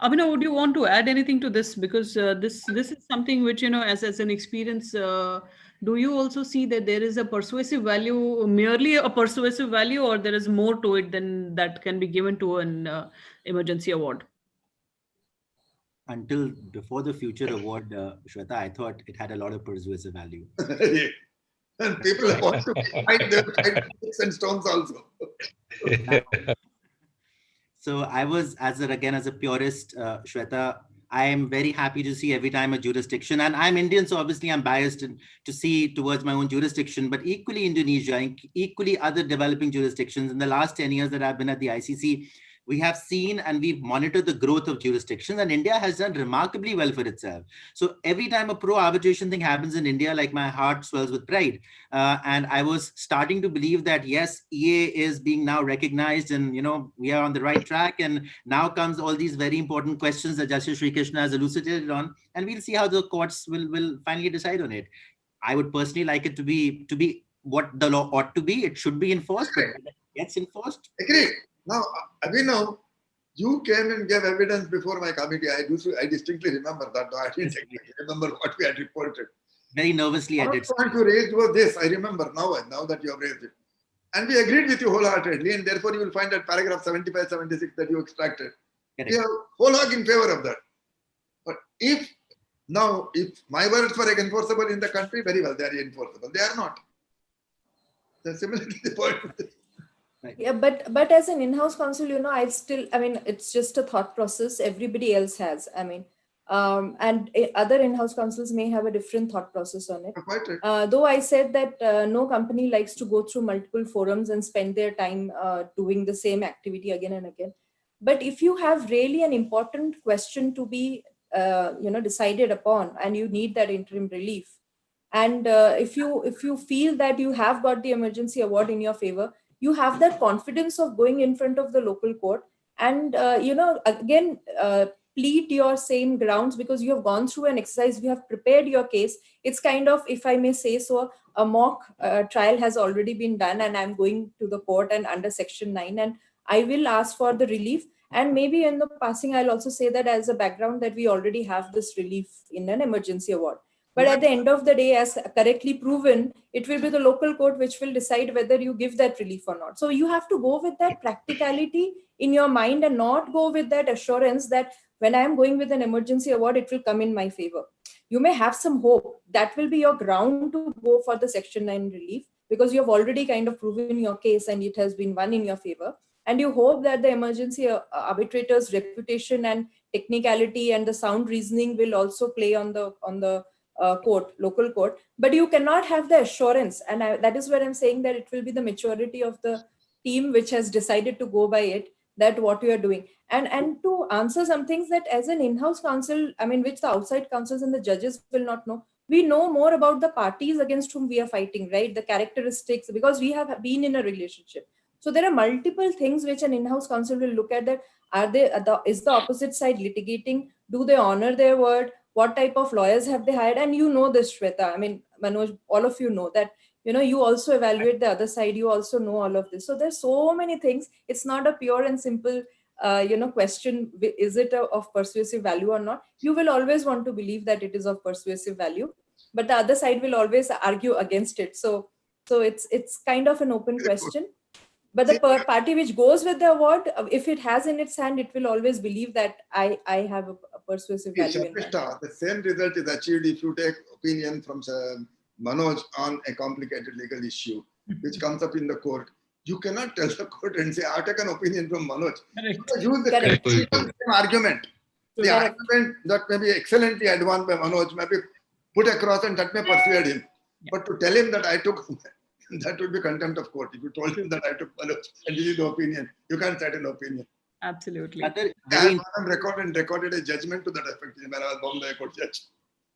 Abhinav, would you want to add anything to this? Because this is something which, as an experience, do you also see that there is a persuasive value, merely a persuasive value, or there is more to it than that can be given to an emergency award? Until before the future award, Shweta, I thought it had a lot of persuasive value. And people want to fight sticks and stones also. So I was, as a purist, Shweta, I am very happy to see every time a jurisdiction, and I'm Indian, so obviously I'm biased to see towards my own jurisdiction, but equally Indonesia and equally other developing jurisdictions. In the last 10 years that I've been at the ICC, we have seen and we've monitored the growth of jurisdictions, and India has done remarkably well for itself. So every time a pro-arbitration thing happens in India, like, my heart swells with pride. And I was starting to believe that, yes, EA is being now recognized, and, we are on the right track. And now comes all these very important questions that Justice Srikrishna has elucidated on, and we'll see how the courts will finally decide on it. I would personally like it to be what the law ought to be. It should be enforced, but when it gets enforced. Agree. Now, Abhinav, you came and gave evidence before my committee. I distinctly remember that. I didn't remember what we had reported. Very nervously, I did. The point you raised was this. I remember now that you have raised it. And we agreed with you wholeheartedly, and therefore you will find that paragraph 75, 76 that you extracted. Correct. We are whole hog in favor of that. But if my words were enforceable in the country, very well, they are enforceable. They are not. That's similarly the point. Right. Yeah, but as an in-house counsel, it's just a thought process. Everybody else has. And other in-house counsels may have a different thought process on it. Though I said that no company likes to go through multiple forums and spend their time doing the same activity again and again. But if you have really an important question to be, decided upon, and you need that interim relief, and if you feel that you have got the emergency award in your favor, you have that confidence of going in front of the local court and, plead your same grounds, because you have gone through an exercise, you have prepared your case. It's kind of, if I may say so, a mock trial has already been done, and I'm going to the court and under Section 9, and I will ask for the relief. And maybe in the passing, I'll also say that as a background that we already have this relief in an emergency award. But at the end of the day, as correctly proven, it will be the local court which will decide whether you give that relief or not. So you have to go with that practicality in your mind and not go with that assurance that when I am going with an emergency award, it will come in my favor. You may have some hope. That will be your ground to go for the Section 9 relief, because you have already kind of proven your case and it has been won in your favor. And you hope that the emergency arbitrator's reputation and technicality and the sound reasoning will also play on the local court, but you cannot have the assurance. And that is where I'm saying that it will be the maturity of the team which has decided to go by it, that what you are doing. And to answer some things that as an in-house counsel, which the outside counsels and the judges will not know, we know more about the parties against whom we are fighting, right? The characteristics, because we have been in a relationship. So there are multiple things which an in-house counsel will look at, that is the opposite side litigating? Do they honor their word? What type of lawyers have they hired? And this, Shweta, Manoj, all of you know that, you also evaluate the other side. You also know all of this. So there's so many things. It's not a pure and simple, question, is it of persuasive value or not? You will always want to believe that it is of persuasive value. but the other side will always argue against it. So it's kind of an open question. But the party which goes with the award, if it has in its hand, it will always believe that I have a persuasive value in that. The same result is achieved if you take opinion from Manoj on a complicated legal issue, which comes up in the court. You cannot tell the court and say, I'll take an opinion from Manoj. Use the same argument. The argument that may be excellently advanced by Manoj may be put across and that may persuade him. Yeah. But to tell him that I took, that would be contempt of court. If you told him that I took Manoj and this is the opinion, you can't set an opinion. Absolutely. I recorded a judgment to that effect when I was Bombay Court judge.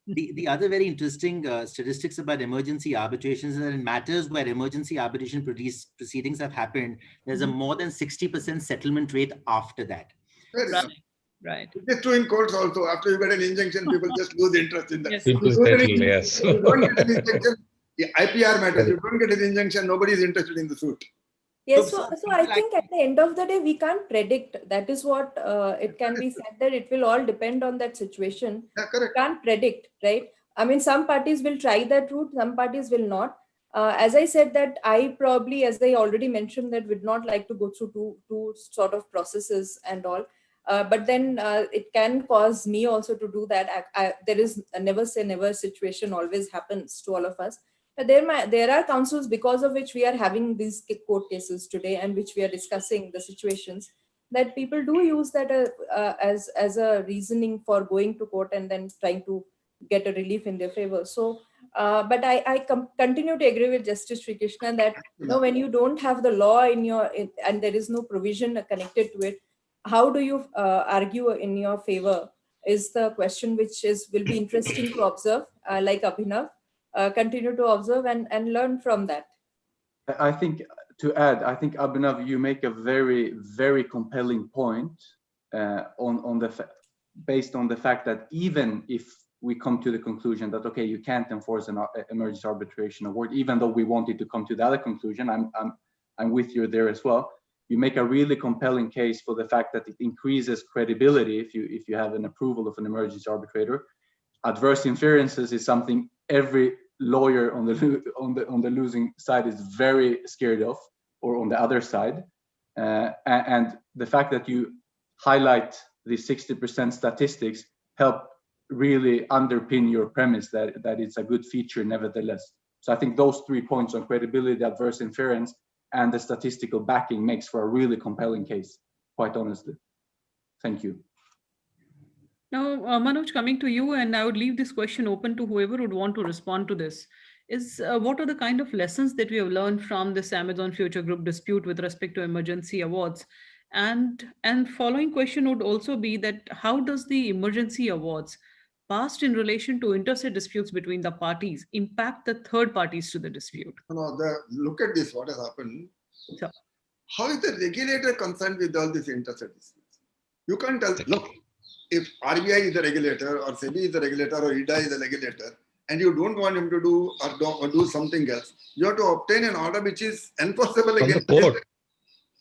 The other very interesting statistics about emergency arbitrations is that in matters where emergency arbitration proceedings have happened, there's a more than 60% settlement rate after that. Right. It's true in courts also. After you get an injunction, people just lose interest in that. Yes. People settle, yes. You don't get an injunction, IPR matters. You don't get an injunction, nobody is interested in the suit. Yes, so I think at the end of the day, we can't predict. That is what it can be said, that it will all depend on that situation. Yeah, correct. You can't predict, right? I mean, some parties will try that route, some parties will not. As I said that I probably, as I already mentioned, that would not like to go through two sort of processes and all. But then it can cause me also to do that. There is a never say never situation always happens to all of us. But there are counsels because of which we are having these court cases today and which we are discussing the situations that people do use that as a reasoning for going to court and then trying to get a relief in their favor. So, but I continue to agree with Justice Srikrishna that when you don't have the law and there is no provision connected to it, how do you argue in your favor is the question which will be interesting to observe, like Abhinav. Continue to observe and learn from that. I think to add, I think Abhinav, you make a very, very compelling point based on the fact that even if we come to the conclusion that okay, you can't enforce an emergency arbitration award, even though we wanted to come to the other conclusion, I'm with you there as well. You make a really compelling case for the fact that it increases credibility if you have an approval of an emergency arbitrator. Adverse inferences is something every lawyer on the losing side is very scared of, or on the other side, and the fact that you highlight the 60% statistics help really underpin your premise that it's a good feature nevertheless. So I think those 3 points on credibility, adverse inference, and the statistical backing makes for a really compelling case, quite honestly. Thank you. Now, Manoj, coming to you, and I would leave this question open to whoever would want to respond to this, is what are the kind of lessons that we have learned from this Amazon Future Group dispute with respect to emergency awards? And following question would also be that how does the emergency awards passed in relation to interstate disputes between the parties impact the third parties to the dispute? Look at this, what has happened. So, how is the regulator concerned with all these interstate disputes? You can't tell, look, if RBI is the regulator or SEBI is the regulator or IDA is the regulator and you don't want him to do or do something else, you have to obtain an order which is enforceable against the court.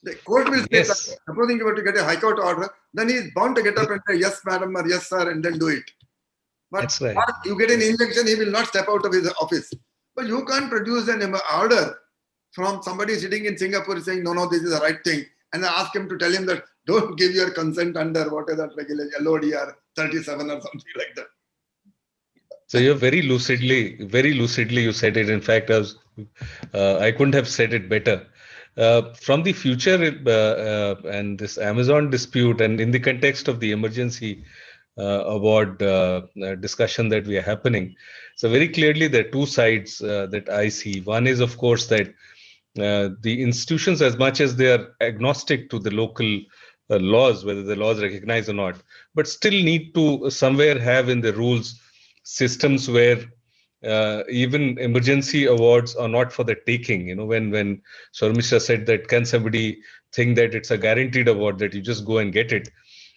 The court will say that. Supposing you were to get a high court order, then he is bound to get up and say, yes, madam, or yes, sir, and then do it. But that's right. You get an injunction, he will not step out of his office. But you can't produce an order from somebody sitting in Singapore saying, no, this is the right thing. And ask him to tell him that don't give your consent under what is that regulation, LODR 37 or something like that. So you're very lucidly you said it. In fact, I couldn't have said it better. From the future and this Amazon dispute, and in the context of the emergency award discussion that we are happening, so very clearly there are two sides that I see. One is, of course, that the institutions, as much as they are agnostic to the local laws, whether the laws recognize or not, but still need to somewhere have in the rules systems where even emergency awards are not for the taking. You know, when Sormistha said that, can somebody think that it's a guaranteed award, that you just go and get it?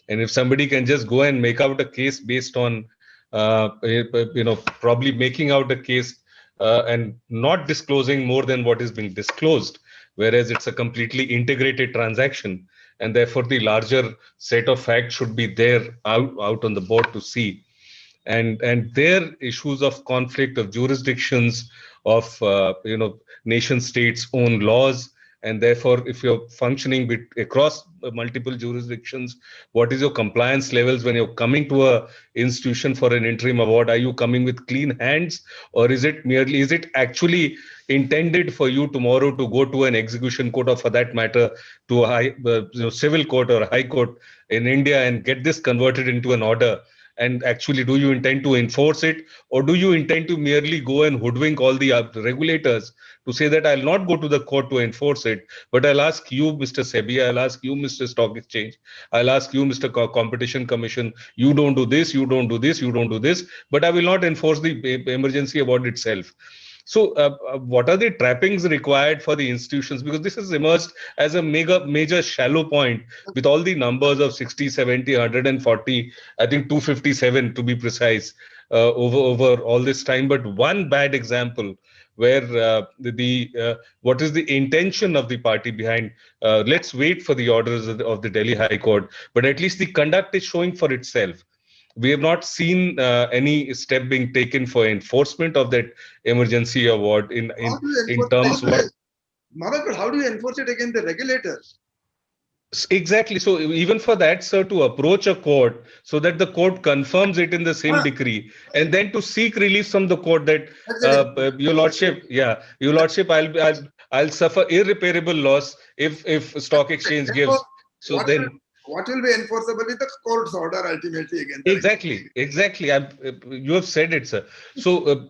And if somebody can just go and make out a case based on, probably making out a case and not disclosing more than what is being disclosed, whereas it's a completely integrated transaction, and therefore the larger set of facts should be there out on the board to see. and their issues of conflict of jurisdictions, of nation states' own laws. And therefore, if you're functioning across multiple jurisdictions, what is your compliance levels when you're coming to a institution for an interim award? Are you coming with clean hands, or is it actually intended for you tomorrow to go to an execution court, or for that matter to a civil court or a high court in India and get this converted into an order? And actually, do you intend to enforce it, or do you intend to merely go and hoodwink all the regulators to say that I'll not go to the court to enforce it, but I'll ask you, Mr. SEBI, I'll ask you, Mr. Stock Exchange, I'll ask you, Mr. Competition Commission, you don't do this, you don't do this, you don't do this, but I will not enforce the emergency award itself. So what are the trappings required for the institutions? Because this has emerged as a major shallow point with all the numbers of 60, 70, 140, I think 257 to be precise, over all this time. But one bad example where what is the intention of the party behind, let's wait for the orders of the Delhi High Court, but at least the conduct is showing for itself. We have not seen any step being taken for enforcement of that emergency award in terms of what. Manoj, but how do you enforce it against the regulators? Exactly. So even for that, sir, to approach a court so that the court confirms it in the same decree, and then to seek relief from the court that your lordship, I'll suffer irreparable loss if stock exchange gives. So what will be enforceable is the court's order ultimately against the Exactly. You have said it, sir. So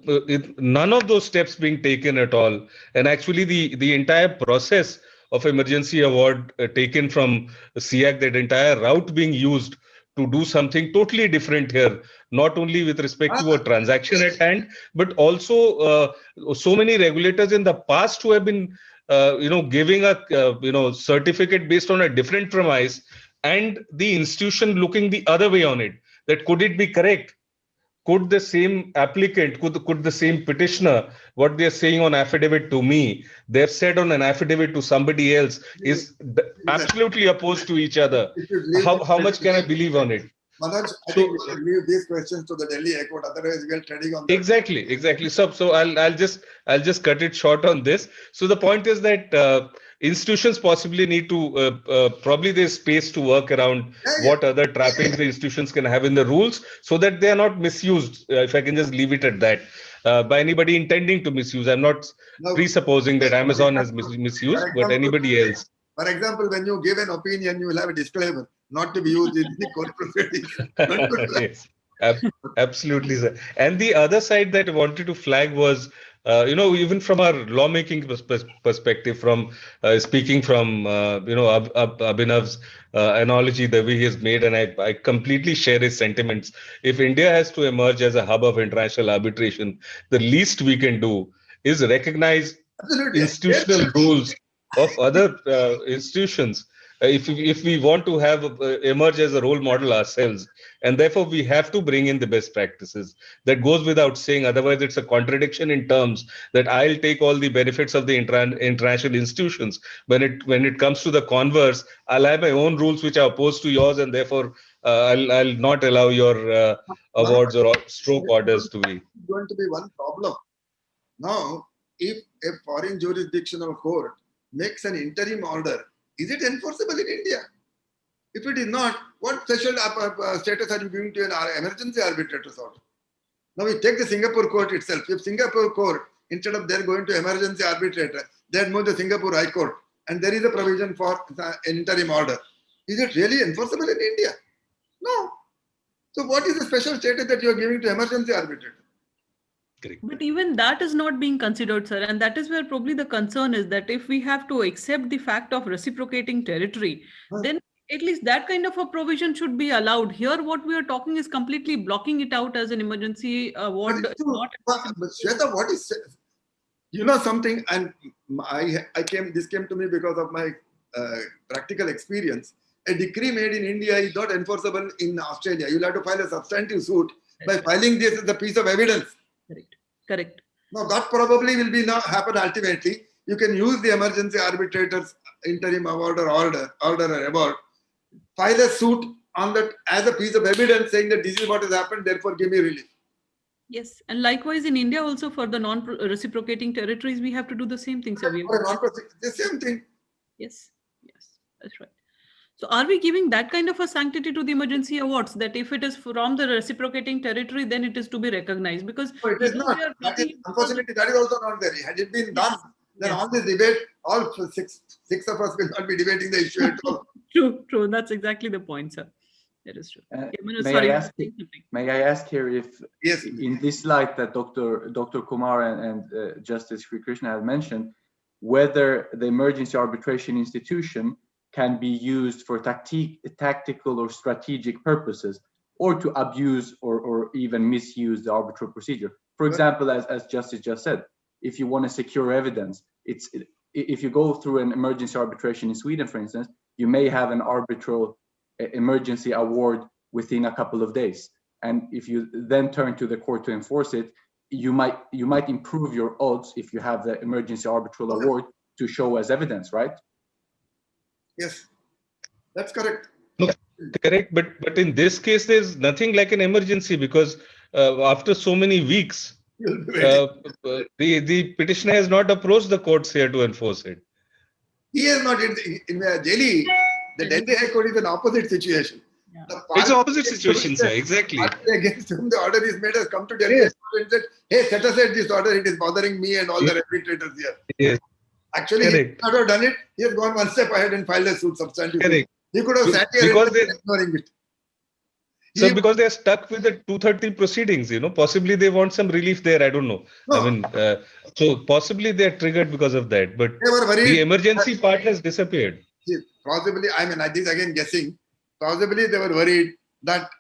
none of those steps being taken at all, and actually the entire process of emergency award taken from SIAC, that entire route being used to do something totally different here, not only with respect to a transaction at hand, but also so many regulators in the past who have been giving a certificate based on a different premise, and the institution looking the other way on it, that could it be correct? Could the same applicant, could the same petitioner, what they're saying on affidavit to me, they've said on an affidavit to somebody else, is absolutely opposed to each other. How much can I believe on it? Manoj, I think we should leave these questions to the Delhi High Court, otherwise we are treading on that. Exactly. So I'll just cut it short on this. So the point is that institutions possibly need to probably there's space to work around what other trappings the institutions can have in the rules, so that they are not misused. If I can just leave it at that, by anybody intending to misuse. I'm not presupposing that Amazon has misused, but anybody else. For example, when you give an opinion, you will have a disclaimer not to be used in the court proceedings. Yes, absolutely, sir. And the other side that I wanted to flag was, even from our lawmaking perspective, from speaking from, Abhinav's analogy, the way he has made, and I completely share his sentiments. If India has to emerge as a hub of international arbitration, the least we can do is recognize institutional rules of other institutions. If we want to have emerge as a role model ourselves, and therefore we have to bring in the best practices. That goes without saying. Otherwise, it's a contradiction in terms that I'll take all the benefits of the international institutions. When it comes to the converse, I'll have my own rules which are opposed to yours, and therefore I'll not allow your awards or stroke orders to be. It's going to be one problem. Now, if a foreign jurisdictional court makes an interim order, is it enforceable in India? If it is not, what special status are you giving to an emergency arbitrator's order? Now we take the Singapore court itself. If Singapore court, instead of their going to emergency arbitrator, they move the Singapore High Court, and there is a provision for an interim order. Is it really enforceable in India? No. So what is the special status that you are giving to emergency arbitrator? Correct. But even that is not being considered, sir. And that is where probably the concern is, that if we have to accept the fact of reciprocating territory, then at least that kind of a provision should be allowed. Here, what we are talking is completely blocking it out as an emergency award. But Shweta, what is, something, and this came to me because of my practical experience. A decree made in India is not enforceable in Australia. You'll have to file a substantive suit by filing this as a piece of evidence. Correct. Now that probably will be now happen ultimately. You can use the emergency arbitrator's interim award or order or award, file a suit on that as a piece of evidence saying that this is what has happened, therefore give me relief. Yes, and likewise in India also for the non-reciprocating territories, we have to do the same thing. So The same thing. Yes, yes, that's right. So are we giving that kind of a sanctity to the emergency awards that if it is from the reciprocating territory, then it is to be recognized? Because No, it is not. Unfortunately, that is also not there. Had it been done, then all this debate, all six of us will not be debating the issue at all. True. That's exactly the point, sir. That is true. May I ask here if, yes, in this light that Dr. Kumar and Justice Srikrishna have mentioned, whether the emergency arbitration institution can be used for tactical or strategic purposes, or to abuse or even misuse the arbitral procedure. For example, as Justice just said, if you want to secure evidence, if you go through an emergency arbitration in Sweden, for instance, you may have an arbitral emergency award within a couple of days. And if you then turn to the court to enforce it, you might improve your odds if you have the emergency arbitral award to show as evidence, right? Yes, that's correct. No, correct. But in this case, there's nothing like an emergency because after so many weeks, the petitioner has not approached the courts here to enforce it. He is not in Ylli. The Delhi High Court is an opposite situation. Yeah. It's an opposite situation, sir. Exactly. Against whom the order is made has come to Delhi and said, "Hey, set aside this order. It is bothering me and all the arbitrators here." Yes. Actually, he could not have done it. He has gone one step ahead and filed a suit substantively. He could have sat here and ignoring it. So because they are stuck with the 230 proceedings, possibly they want some relief there. I don't know. No. I mean, so possibly they are triggered because of that. But the emergency part has disappeared. Possibly, I mean, this again guessing. Possibly they were worried that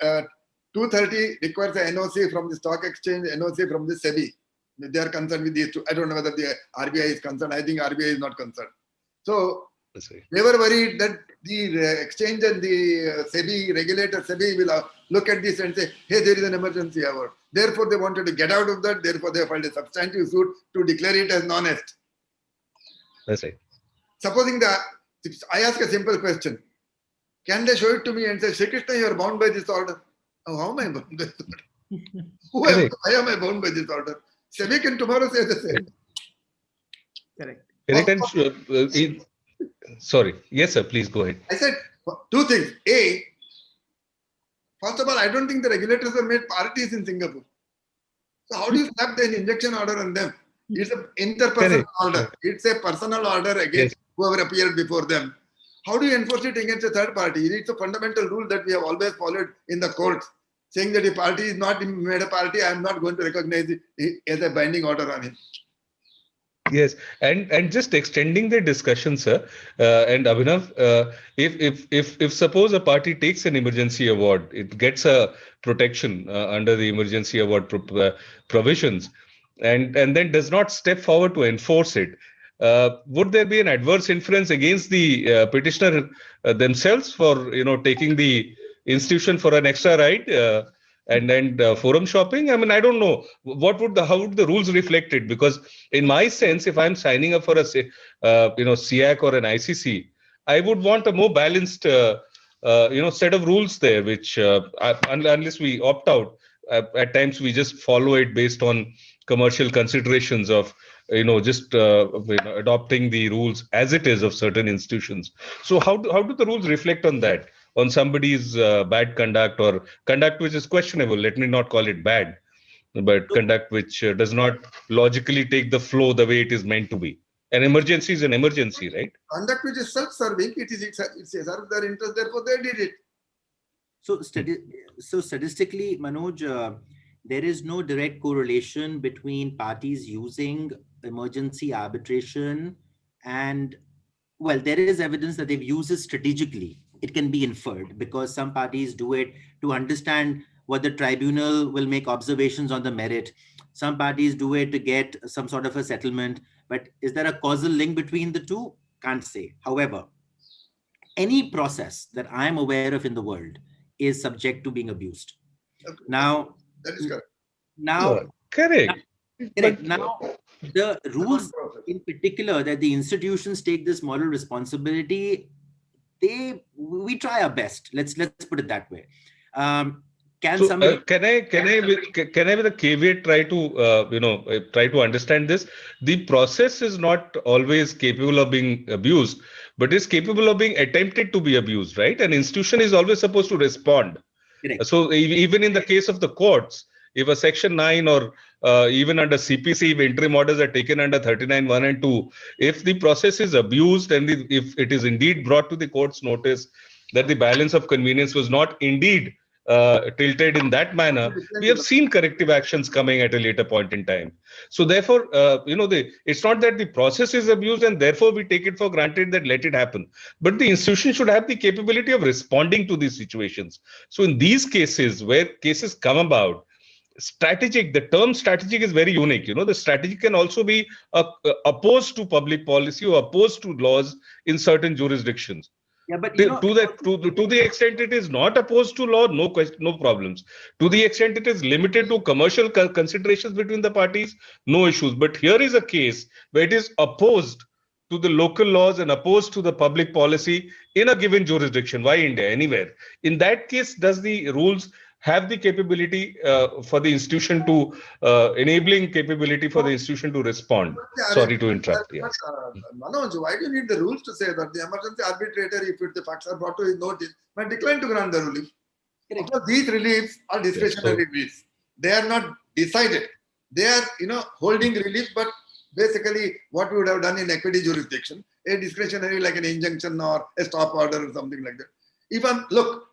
230 requires an NOC from the stock exchange, NOC from the SEBI. They are concerned with these two. I don't know whether the RBI is concerned. I think RBI is not concerned. So they were worried that the exchange and the SEBI regulator, SEBI will look at this and say, hey, there is an emergency award. Therefore, they wanted to get out of that. Therefore, they filed a substantive suit to declare it as non-est. That's right. Supposing that I ask a simple question. Can they show it to me and say, Srikrishna, you are bound by this order? Oh, how am I bound by this order? Why am I bound by this order? SEBI can tomorrow say the same. Correct. Sorry. Yes, sir. Please go ahead. I said two things. A, first of all, I don't think the regulators have made parties in Singapore. So how do you slap the injunction order on them? It's an interpersonal order. It's a personal order against whoever appeared before them. How do you enforce it against a third party? It's a fundamental rule that we have always followed in the courts, saying that if party is not made a party, I am not going to recognize it as a binding order on him. Yes, and just extending the discussion, sir, and Abhinav, if suppose a party takes an emergency award, it gets a protection under the emergency award provisions, and then does not step forward to enforce it, would there be an adverse inference against the petitioner themselves for taking the institution for an extra ride? And forum shopping? I mean, I don't know how would the rules reflect it? Because in my sense, if I'm signing up for a SIAC or an ICC, I would want a more balanced set of rules there, which unless we opt out, at times we just follow it based on commercial considerations of just adopting the rules as it is of certain institutions. So how do the rules reflect on that? On somebody's bad conduct or conduct which is questionable, let me not call it bad, but conduct which does not logically take the flow the way it is meant to be. An emergency is an emergency, right? Conduct which is self-serving, it serves their interest, therefore they did it. So statistically, Manoj, there is no direct correlation between parties using emergency arbitration and, well, there is evidence that they've used it strategically. It can be inferred because some parties do it to understand what the tribunal will make observations on the merit. Some parties do it to get some sort of a settlement. But is there a causal link between the two? Can't say. However, any process that I'm aware of in the world is subject to being abused. Okay. Now, that is correct. Correct. Now, the rules in particular that the institutions take this moral responsibility, we try our best. Let's put it that way. Can So somebody? can I with a caveat try to try to understand this? The process is not always capable of being abused, but is capable of being attempted to be abused, right? An institution is always supposed to respond. Correct. So even in the case of the courts, if a Section 9 or even under CPC, if interim orders are taken under 39(1) and 2, if the process is abused and if it is indeed brought to the court's notice that the balance of convenience was not indeed tilted in that manner, we have seen corrective actions coming at a later point in time. So therefore, it's not that the process is abused and therefore we take it for granted that let it happen. But the institution should have the capability of responding to these situations. So in these cases where cases come about, the term strategic is very unique. The strategy can also be opposed to public policy or opposed to laws in certain jurisdictions. Yeah, but To the extent it is not opposed to law, no question, no problems. To the extent it is limited to commercial considerations between the parties, no issues. But here is a case where it is opposed to the local laws and opposed to the public policy in a given jurisdiction. Why India? Anywhere. In that case, does the rules have the capability for the institution to enabling capability for the institution to respond? Sorry to interrupt. Yes. Manoj, why do you need the rules to say that the emergency arbitrator, if the facts are brought to his notice, might decline to grant the relief? Because these reliefs are discretionary reliefs. They are not decided. They are, holding relief, but basically what we would have done in equity jurisdiction, a discretionary like an injunction or a stop order or something like that. Even, look,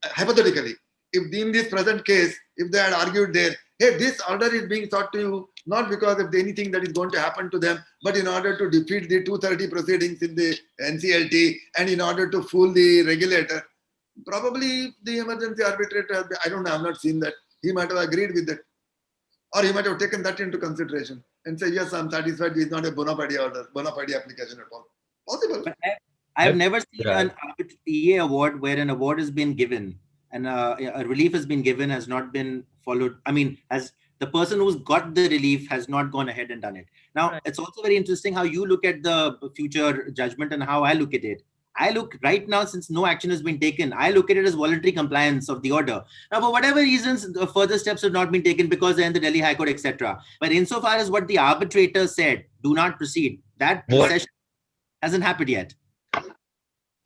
hypothetically, if in this present case, if they had argued there, hey, this order is being sought to you, not because of anything that is going to happen to them, but in order to defeat the 230 proceedings in the NCLT and in order to fool the regulator, probably the emergency arbitrator, I don't know, I've not seen that. He might have agreed with that. Or he might have taken that into consideration and say, yes, I'm satisfied it's not a bona fide order, bona fide application at all. Possible. But I've never seen an EA award where an award has been given and a relief has been given, has not been followed. I mean, as the person who's got the relief has not gone ahead and done it. Now, It's also very interesting how you look at the future judgment and how I look at it. I look right now, since no action has been taken, I look at it as voluntary compliance of the order. Now, for whatever reasons, further steps have not been taken because they're in the Delhi High Court, etc. But insofar as what the arbitrator said, do not proceed, that procession hasn't happened yet.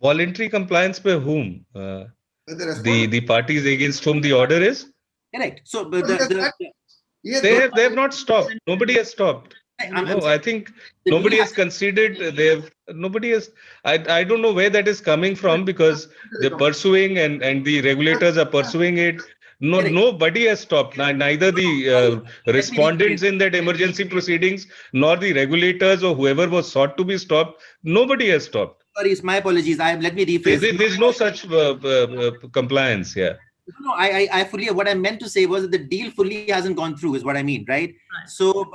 Voluntary compliance by whom? The parties against whom the order is? Correct. So they have not stopped. Nobody has stopped. I think nobody has conceded. Nobody has. I don't know where that is coming from because they're pursuing and the regulators are pursuing it. Nobody has stopped. Neither the respondents in that emergency proceedings nor the regulators or whoever was sought to be stopped. Nobody has stopped. Sorry, it's my apologies. Let me rephrase. There's no such compliance. Yeah. No, I fully, what I meant to say was that the deal fully hasn't gone through, is what I mean, right? So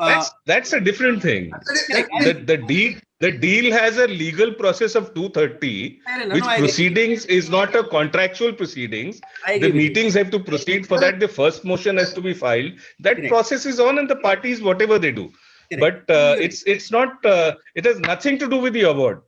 that's a different thing. The deal has a legal process of 230, which proceedings is not a contractual proceedings. The meetings have to proceed. For that, the first motion has to be filed. That process is on, and the parties, whatever they do. But it's not. It has nothing to do with the award.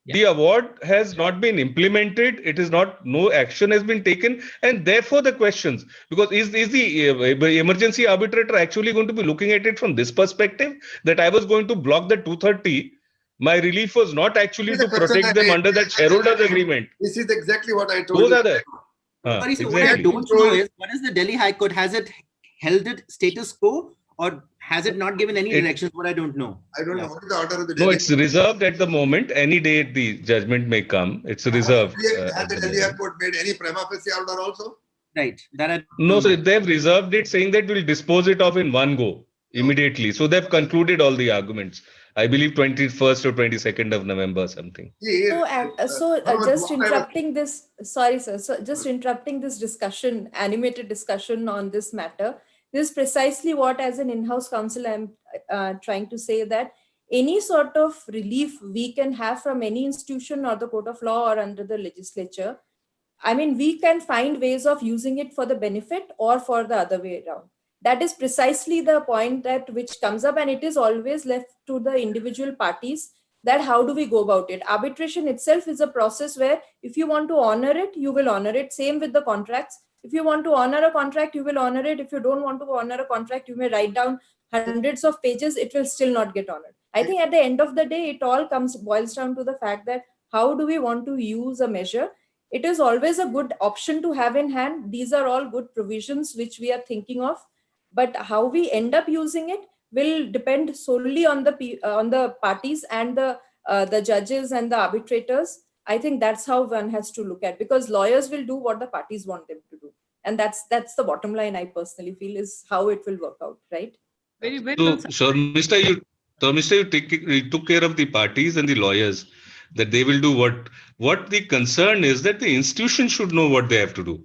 The award has not been implemented. It is not. No action has been taken, and therefore the questions. Because is the emergency arbitrator actually going to be looking at it from this perspective that I was going to block the 230? My relief was not actually to protect them under that shareholders agreement. This is exactly what I told you. What I don't know is, what is the Delhi High Court? Has it held it status quo? Or has it not given any directions? What I don't know. I don't know. What is the order of the Delhi? No, it's reserved at the moment. Any day the judgment may come. It's reserved. Has the Delhi High Court made any prima facie order also? Right. So they've reserved it, saying that we'll dispose it off in one go immediately. So they've concluded all the arguments. I believe 21st or 22nd of November or something. Just interrupting this. Sorry, sir. So just interrupting this discussion, animated discussion on this matter. This is precisely what, as an in-house counsel, I'm trying to say, that any sort of relief we can have from any institution or the court of law or under the legislature, I mean, we can find ways of using it for the benefit or for the other way around. That is precisely the point which comes up, and it is always left to the individual parties that how do we go about it? Arbitration itself is a process where if you want to honor it, you will honor it. Same with the contracts. If you want to honor a contract, you will honor it. If you don't want to honor a contract, you may write down hundreds of pages, it will still not get honored. I think at the end of the day, it all boils down to the fact that how do we want to use a measure? It is always a good option to have in hand. These are all good provisions which we are thinking of, but how we end up using it will depend solely on the parties and the judges and the arbitrators. I think that's how one has to look at, because lawyers will do what the parties want them to do, and that's the bottom line. I personally feel is how it will work out, right? Very well. So, Sormistha, you took care of the parties and the lawyers, that they will do what the concern is, that the institution should know what they have to do.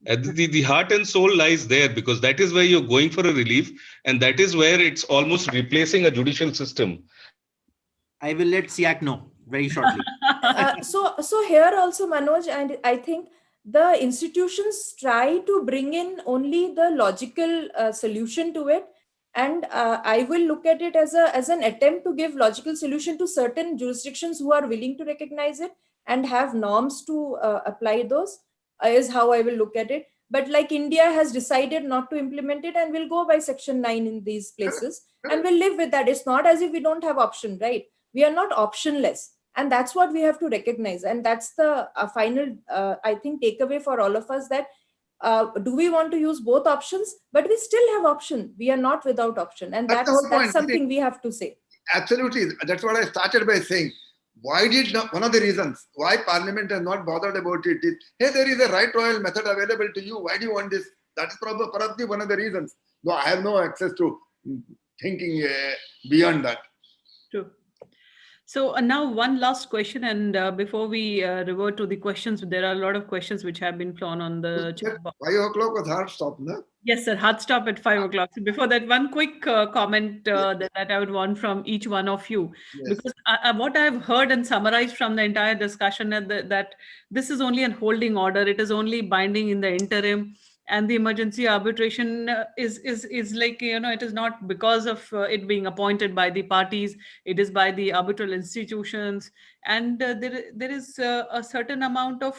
The heart and soul lies there, because that is where you're going for a relief, and that is where it's almost replacing a judicial system. I will let Siak know very shortly. So here also, Manoj, and I think the institutions try to bring in only the logical solution to it. And I will look at it as an attempt to give logical solution to certain jurisdictions who are willing to recognize it and have norms to apply those, is how I will look at it. But like India has decided not to implement it and will go by Section 9 in these places, and we'll live with that. It's not as if we don't have option, right? We are not optionless. And that's what we have to recognize. And that's the final, I think, takeaway for all of us, that do we want to use both options? But we still have option. We are not without option. And that's something we have to say. Absolutely. That's what I started by saying. Why did not, one of the reasons why Parliament has not bothered about it is, hey, there is a right royal method available to you. Why do you want this? That's probably one of the reasons. No, I have no access to thinking beyond that. True. So now one last question, and before we revert to the questions, there are a lot of questions which have been flown on the chat box. 5 o'clock was hard stop, no? Yes, sir. Hard stop at 5 o'clock. So before that, one quick comment that I would want from each one of you. Yes. Because what I've heard and summarized from the entire discussion is that this is only a holding order. It is only binding in the interim. And the emergency arbitration is like, it is not because of it being appointed by the parties. It is by the arbitral institutions. And there is a certain amount of,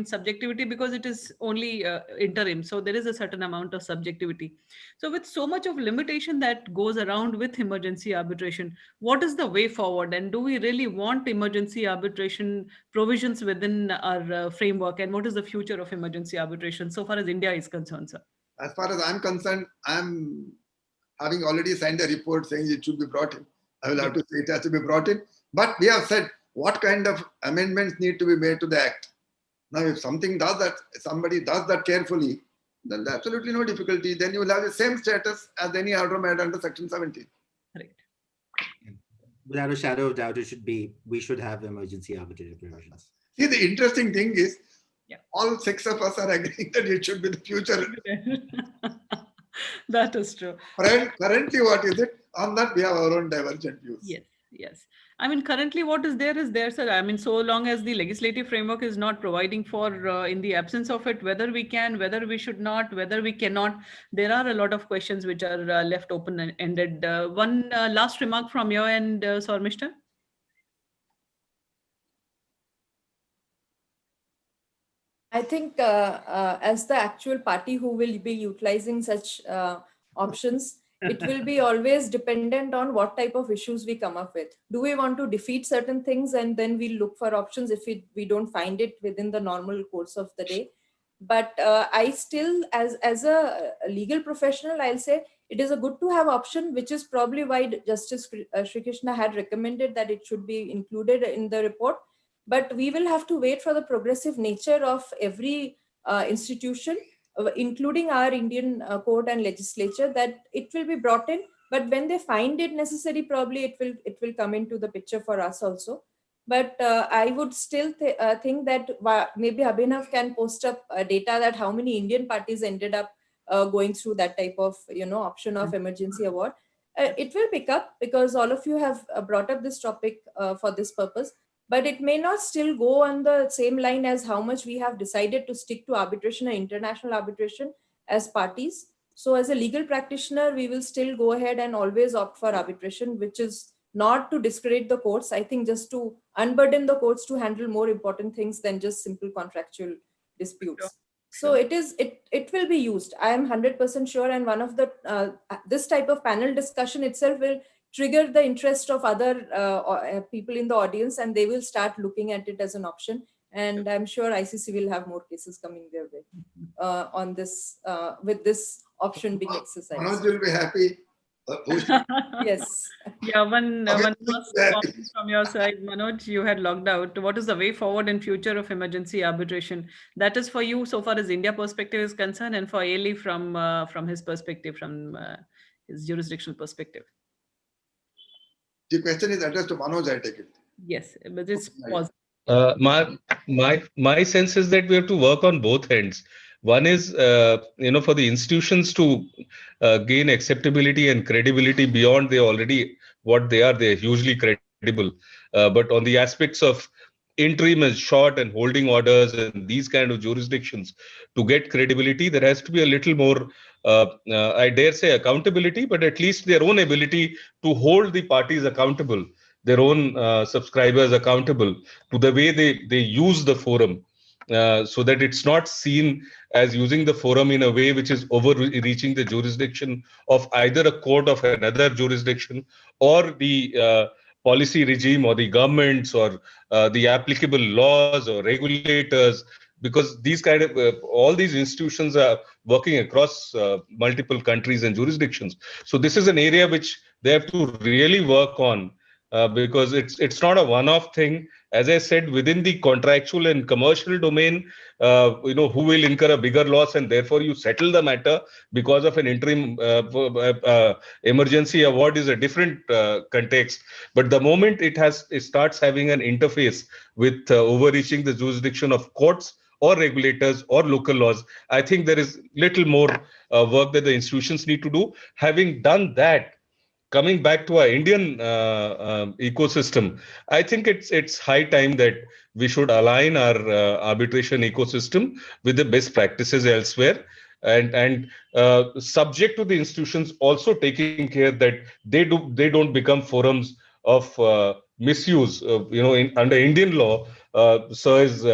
subjectivity, because it is only interim. So there is a certain amount of subjectivity. So with so much of limitation that goes around with emergency arbitration, what is the way forward? And do we really want emergency arbitration provisions within our framework? And what is the future of emergency arbitration so far as India is concerned, sir? As far as I'm concerned, I'm having already signed a report saying it should be brought in. I will have to say it has to be brought in. But we have said what kind of amendments need to be made to the Act. Now, if somebody does that carefully, then there's absolutely no difficulty. Then you will have the same status as any order made under Section 17. Right. Without a shadow of doubt, we should have emergency arbitration provisions. See, the interesting thing is, all 6 of us are agreeing that it should be the future. That is true. Currently, what is it? On that, we have our own divergent views. Yes. Currently what is there, sir. So long as the legislative framework is not providing for, in the absence of it, whether we can, whether we should not, whether we cannot, there are a lot of questions which are left open-ended. One last remark from your end, Sormistha? I think as the actual party who will be utilizing such options, it will be always dependent on what type of issues we come up with. Do we want to defeat certain things, and then we'll look for options if we don't find it within the normal course of the day? But I still, as a legal professional, I'll say it is a good to have option, which is probably why Justice Srikrishna had recommended that it should be included in the report. But we will have to wait for the progressive nature of every institution, including our Indian court and legislature, that it will be brought in. But when they find it necessary, probably it will come into the picture for us also. But I would still think that maybe Abhinav can post up data that how many Indian parties ended up going through that type of option of emergency award. It will pick up, because all of you have brought up this topic for this purpose. But it may not still go on the same line as how much we have decided to stick to arbitration or international arbitration as parties. So as a legal practitioner, we will still go ahead and always opt for arbitration, which is not to discredit the courts. I think just to unburden the courts to handle more important things than just simple contractual disputes. So it will be used. I am 100% sure. And one of the this type of panel discussion itself will trigger the interest of other people in the audience, and they will start looking at it as an option. And I'm sure ICC will have more cases coming their way on this with this option being exercised. Manoj will be happy. Yes. Yeah, one last comment from your side, Manoj. You had logged out. What is the way forward in future of emergency arbitration? That is for you so far as India perspective is concerned, and for Ylli from his perspective, from his jurisdictional perspective. The question is addressed to Manoj, I take it. Yes, but it's positive. My sense is that we have to work on both ends. One is, for the institutions to gain acceptability and credibility beyond what they are. They're hugely credible. But on the aspects of interim and short and holding orders and these kind of jurisdictions, to get credibility, there has to be a little more, I dare say, accountability, but at least their own ability to hold the parties accountable, their own subscribers accountable to the way they use the forum, so that it's not seen as using the forum in a way which is overreaching the jurisdiction of either a court of another jurisdiction or the policy regime or the governments or the applicable laws or regulators, because these kind of all these institutions are working across multiple countries and jurisdictions. So this is an area which they have to really work on, because it's not a one-off thing. As I said, within the contractual and commercial domain, who will incur a bigger loss, and therefore you settle the matter because of an interim emergency award is a different context. But the moment it starts having an interface with overreaching the jurisdiction of courts or regulators or local laws, I think there is little more work that the institutions need to do. Having done that, coming back to our Indian ecosystem, I think it's high time that we should align our arbitration ecosystem with the best practices elsewhere, and subject to the institutions also taking care that they don't become forums of misuse. Under Indian law, Sir is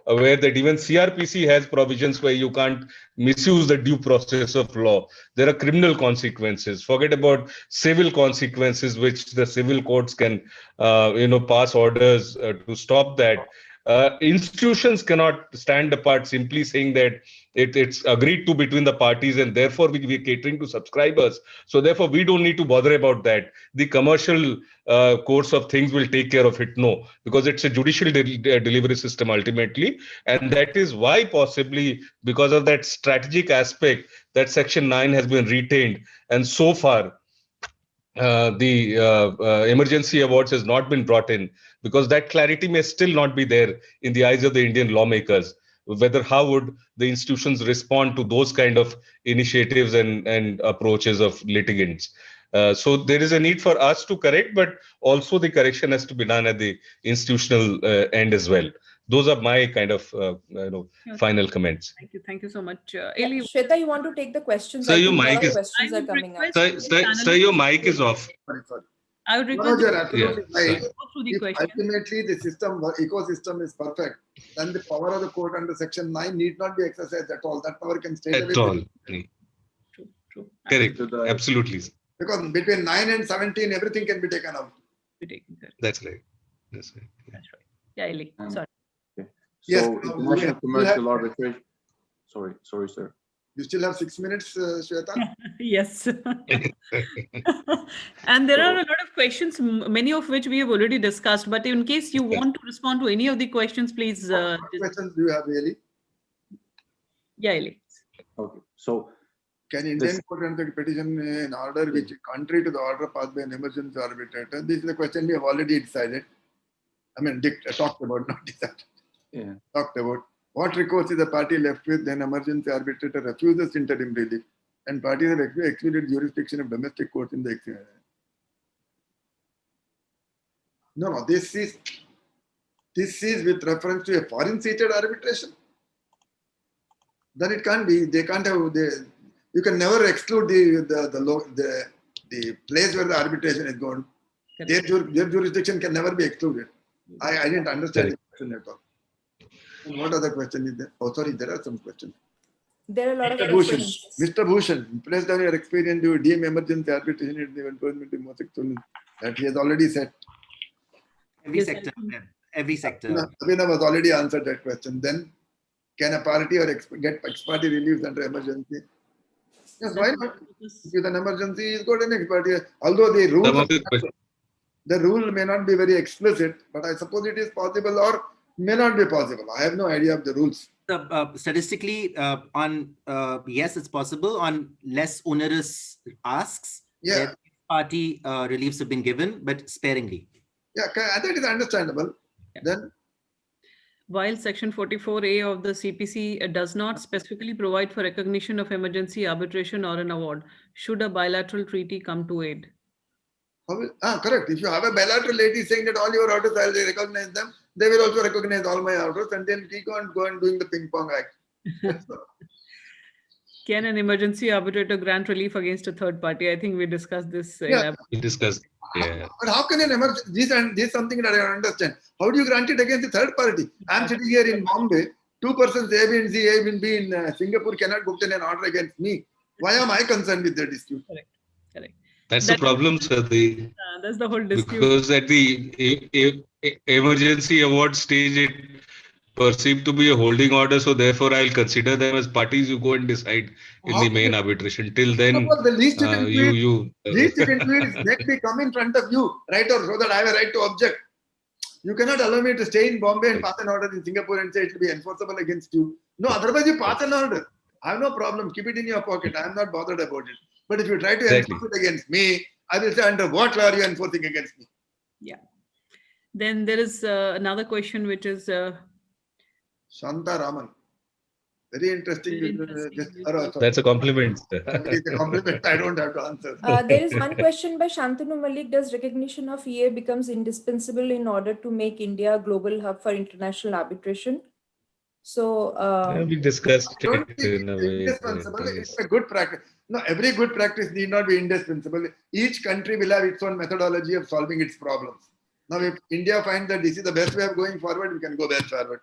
aware that even CRPC has provisions where you can't misuse the due process of law. There are criminal consequences. Forget about civil consequences, which the civil courts can, pass orders to stop that. Institutions cannot stand apart simply saying that it's agreed to between the parties and therefore we're catering to subscribers. So therefore we don't need to bother about that. The commercial course of things will take care of it. No, because it's a judicial delivery system ultimately. And that is why possibly because of that strategic aspect that Section 9 has been retained. And so far, the emergency awards has not been brought in, because that clarity may still not be there in the eyes of the Indian lawmakers. Whether how would the institutions respond to those kind of initiatives and approaches of litigants. So there is a need for us to correct, but also the correction has to be done at the institutional end as well. Those are my kind of final comments. Thank you so much. Ylli, Shweta, you want to take the questions? Sir, I your think mic is. Questions are coming up. Sir, your mic is off. Sorry. I would request Manoj, absolutely right. go through the If question. ultimately the ecosystem is perfect, then the power of the court under Section 9 need not be exercised at all. That power can stay At all. True. Correct. Absolutely. Because between 9 and 17, everything can be taken out. That's right. That's right. Yeah, Ylli. Sorry. Okay. Yes, So international commercial arbitration. Sorry, sir. You still have 6 minutes, Shweta? Yes. And there are a lot of questions, many of which we have already discussed. But in case you want to respond to any of the questions, please. What questions do you have, really? Yeah, Ylli. Okay. So can Indian court enter the petition in order which is contrary to the order passed by an emergency arbitrator? This is the question we have already decided. I mean, talked about, not decided. Yeah. Talked about. What recourse is the party left with? Then emergency arbitrator refuses interim relief, and parties have excluded jurisdiction of domestic courts in the extent. No. This is with reference to a foreign seated arbitration. Then it can't be. They can't have. You can never exclude the place where the arbitration is going. Their jurisdiction can never be excluded. I didn't understand the question at all. And what other question is there? Oh, sorry, there are some questions. There are a lot of Mr. Bhushan, questions. Mr. Bhushan, based on your experience, you deem emergency arbitration in the enforcement of homosexual that he has already said. Every Yes, sector, every sector. Abhinav has already answered that question. Then, can a party or get ex parte relief under emergency? Yes, why not? If it's an emergency, he's got an ex parte. Although the rule may not be very explicit, but I suppose it is possible or may not be possible. I have no idea of the rules. Statistically, yes, it's possible. On less onerous asks, Yeah. party reliefs have been given, but sparingly. Yeah, that is understandable. Yeah. Then, while Section 44A of the CPC does not specifically provide for recognition of emergency arbitration or an award, should a bilateral treaty come to aid? correct. If you have a bilateral lady saying that all your orders, I'll recognize them, they will also recognize all my orders, and then he can't go and doing the ping pong act. Can an emergency arbitrator grant relief against a third party? I think we discussed this. Yeah. We discussed. Yeah. But how can an emergency? This is something that I don't understand. How do you grant it against the third party? I'm sitting here in Bombay. Two persons, A, B, and C, A, and B in Singapore cannot obtain an order against me. Why am I concerned with the dispute? Correct. Correct. That's the problem, sir. That's the whole dispute. Because at the emergency award stage, it perceived to be a holding order, so therefore I'll consider them as parties. You go and decide in the main arbitration. Till then, the least you can do is let me come in front of you, right, or so that I have a right to object. You cannot allow me to stay in Bombay and pass an order in Singapore and say it will be enforceable against you. No, otherwise you pass an order. I have no problem. Keep it in your pocket. I am not bothered about it. But if you try to enforce it against me, I will say, under what law are you enforcing against me? Yeah. Then there is another question, which is Shanta Raman. Very interesting. That's a compliment. It's a compliment. I don't have to answer. There is one question by Shantanu Malik. Does recognition of EA becomes indispensable in order to make India a global hub for international arbitration? So we discussed it in a way. Indispensable. It's a good practice. No, every good practice need not be indispensable. Each country will have its own methodology of solving its problems. Now, if India finds that this is the best way of going forward, we can go best forward.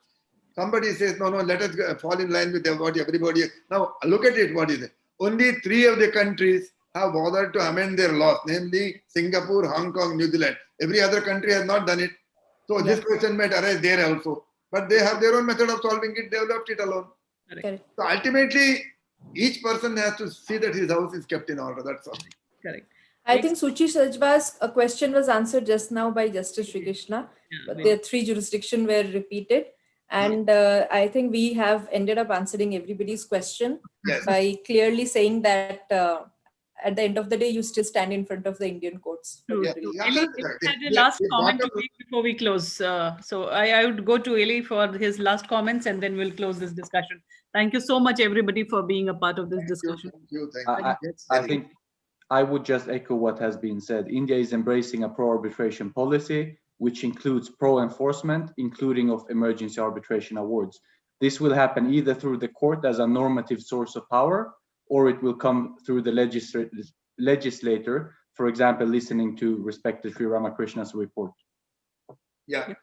Somebody says, no, let us fall in line with what everybody. Now, look at it. What is it? Only 3 of the countries have bothered to amend their laws, namely Singapore, Hong Kong, New Zealand. Every other country has not done it. So this question might arise there also. But they have their own method of solving it, developed it alone. Correct. So ultimately, each person has to see that his house is kept in order. That's all. correct. I think Suchi Sajva's question was answered just now by Justice Srikrishna. But the 3 jurisdictions were repeated. And I think we have ended up answering everybody's question by clearly saying that at the end of the day, you still stand in front of the Indian courts. Ylli, had a last comment to make before we close. So I would go to Ylli for his last comments, and then we'll close this discussion. Thank you so much, everybody, for being a part of this discussion. Thank you. I think I would just echo what has been said. India is embracing a pro-arbitration policy, which includes pro-enforcement, including of emergency arbitration awards. This will happen either through the court as a normative source of power, or it will come through the legislator, for example, listening to respected Sri Ramakrishna's report. Yeah.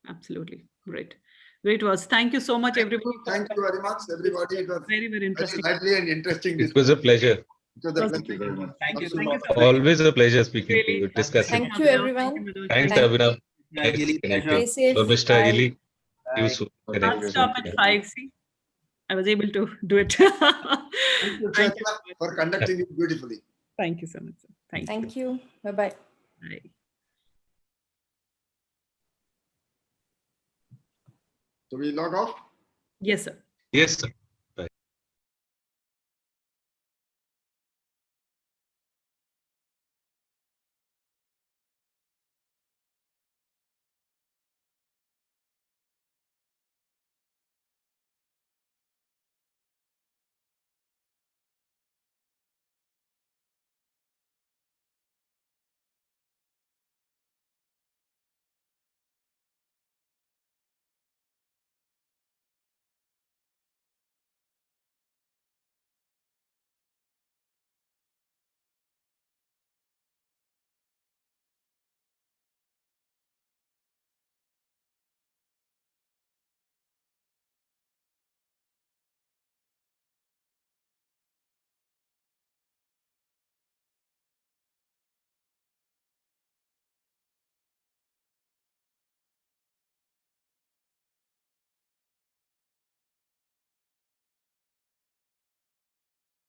Absolutely. Great. Great was. Thank you so much, everybody. Thank you very much, everybody. It was very, very interesting. lively and interesting. It was a pleasure. Thank you very much. Thank you. Thank you so much. Always a pleasure speaking to you, discussing. Thank you, everyone. Thanks, Abhinav. Stay safe. Sormistha, Ylli. I'll stop at 5. See, I was able to do it. Thank you, Shweta, for conducting it beautifully. Thank you so much, sir. Thank you. Bye-bye. Bye. So we log off? Yes, sir. Yes, sir.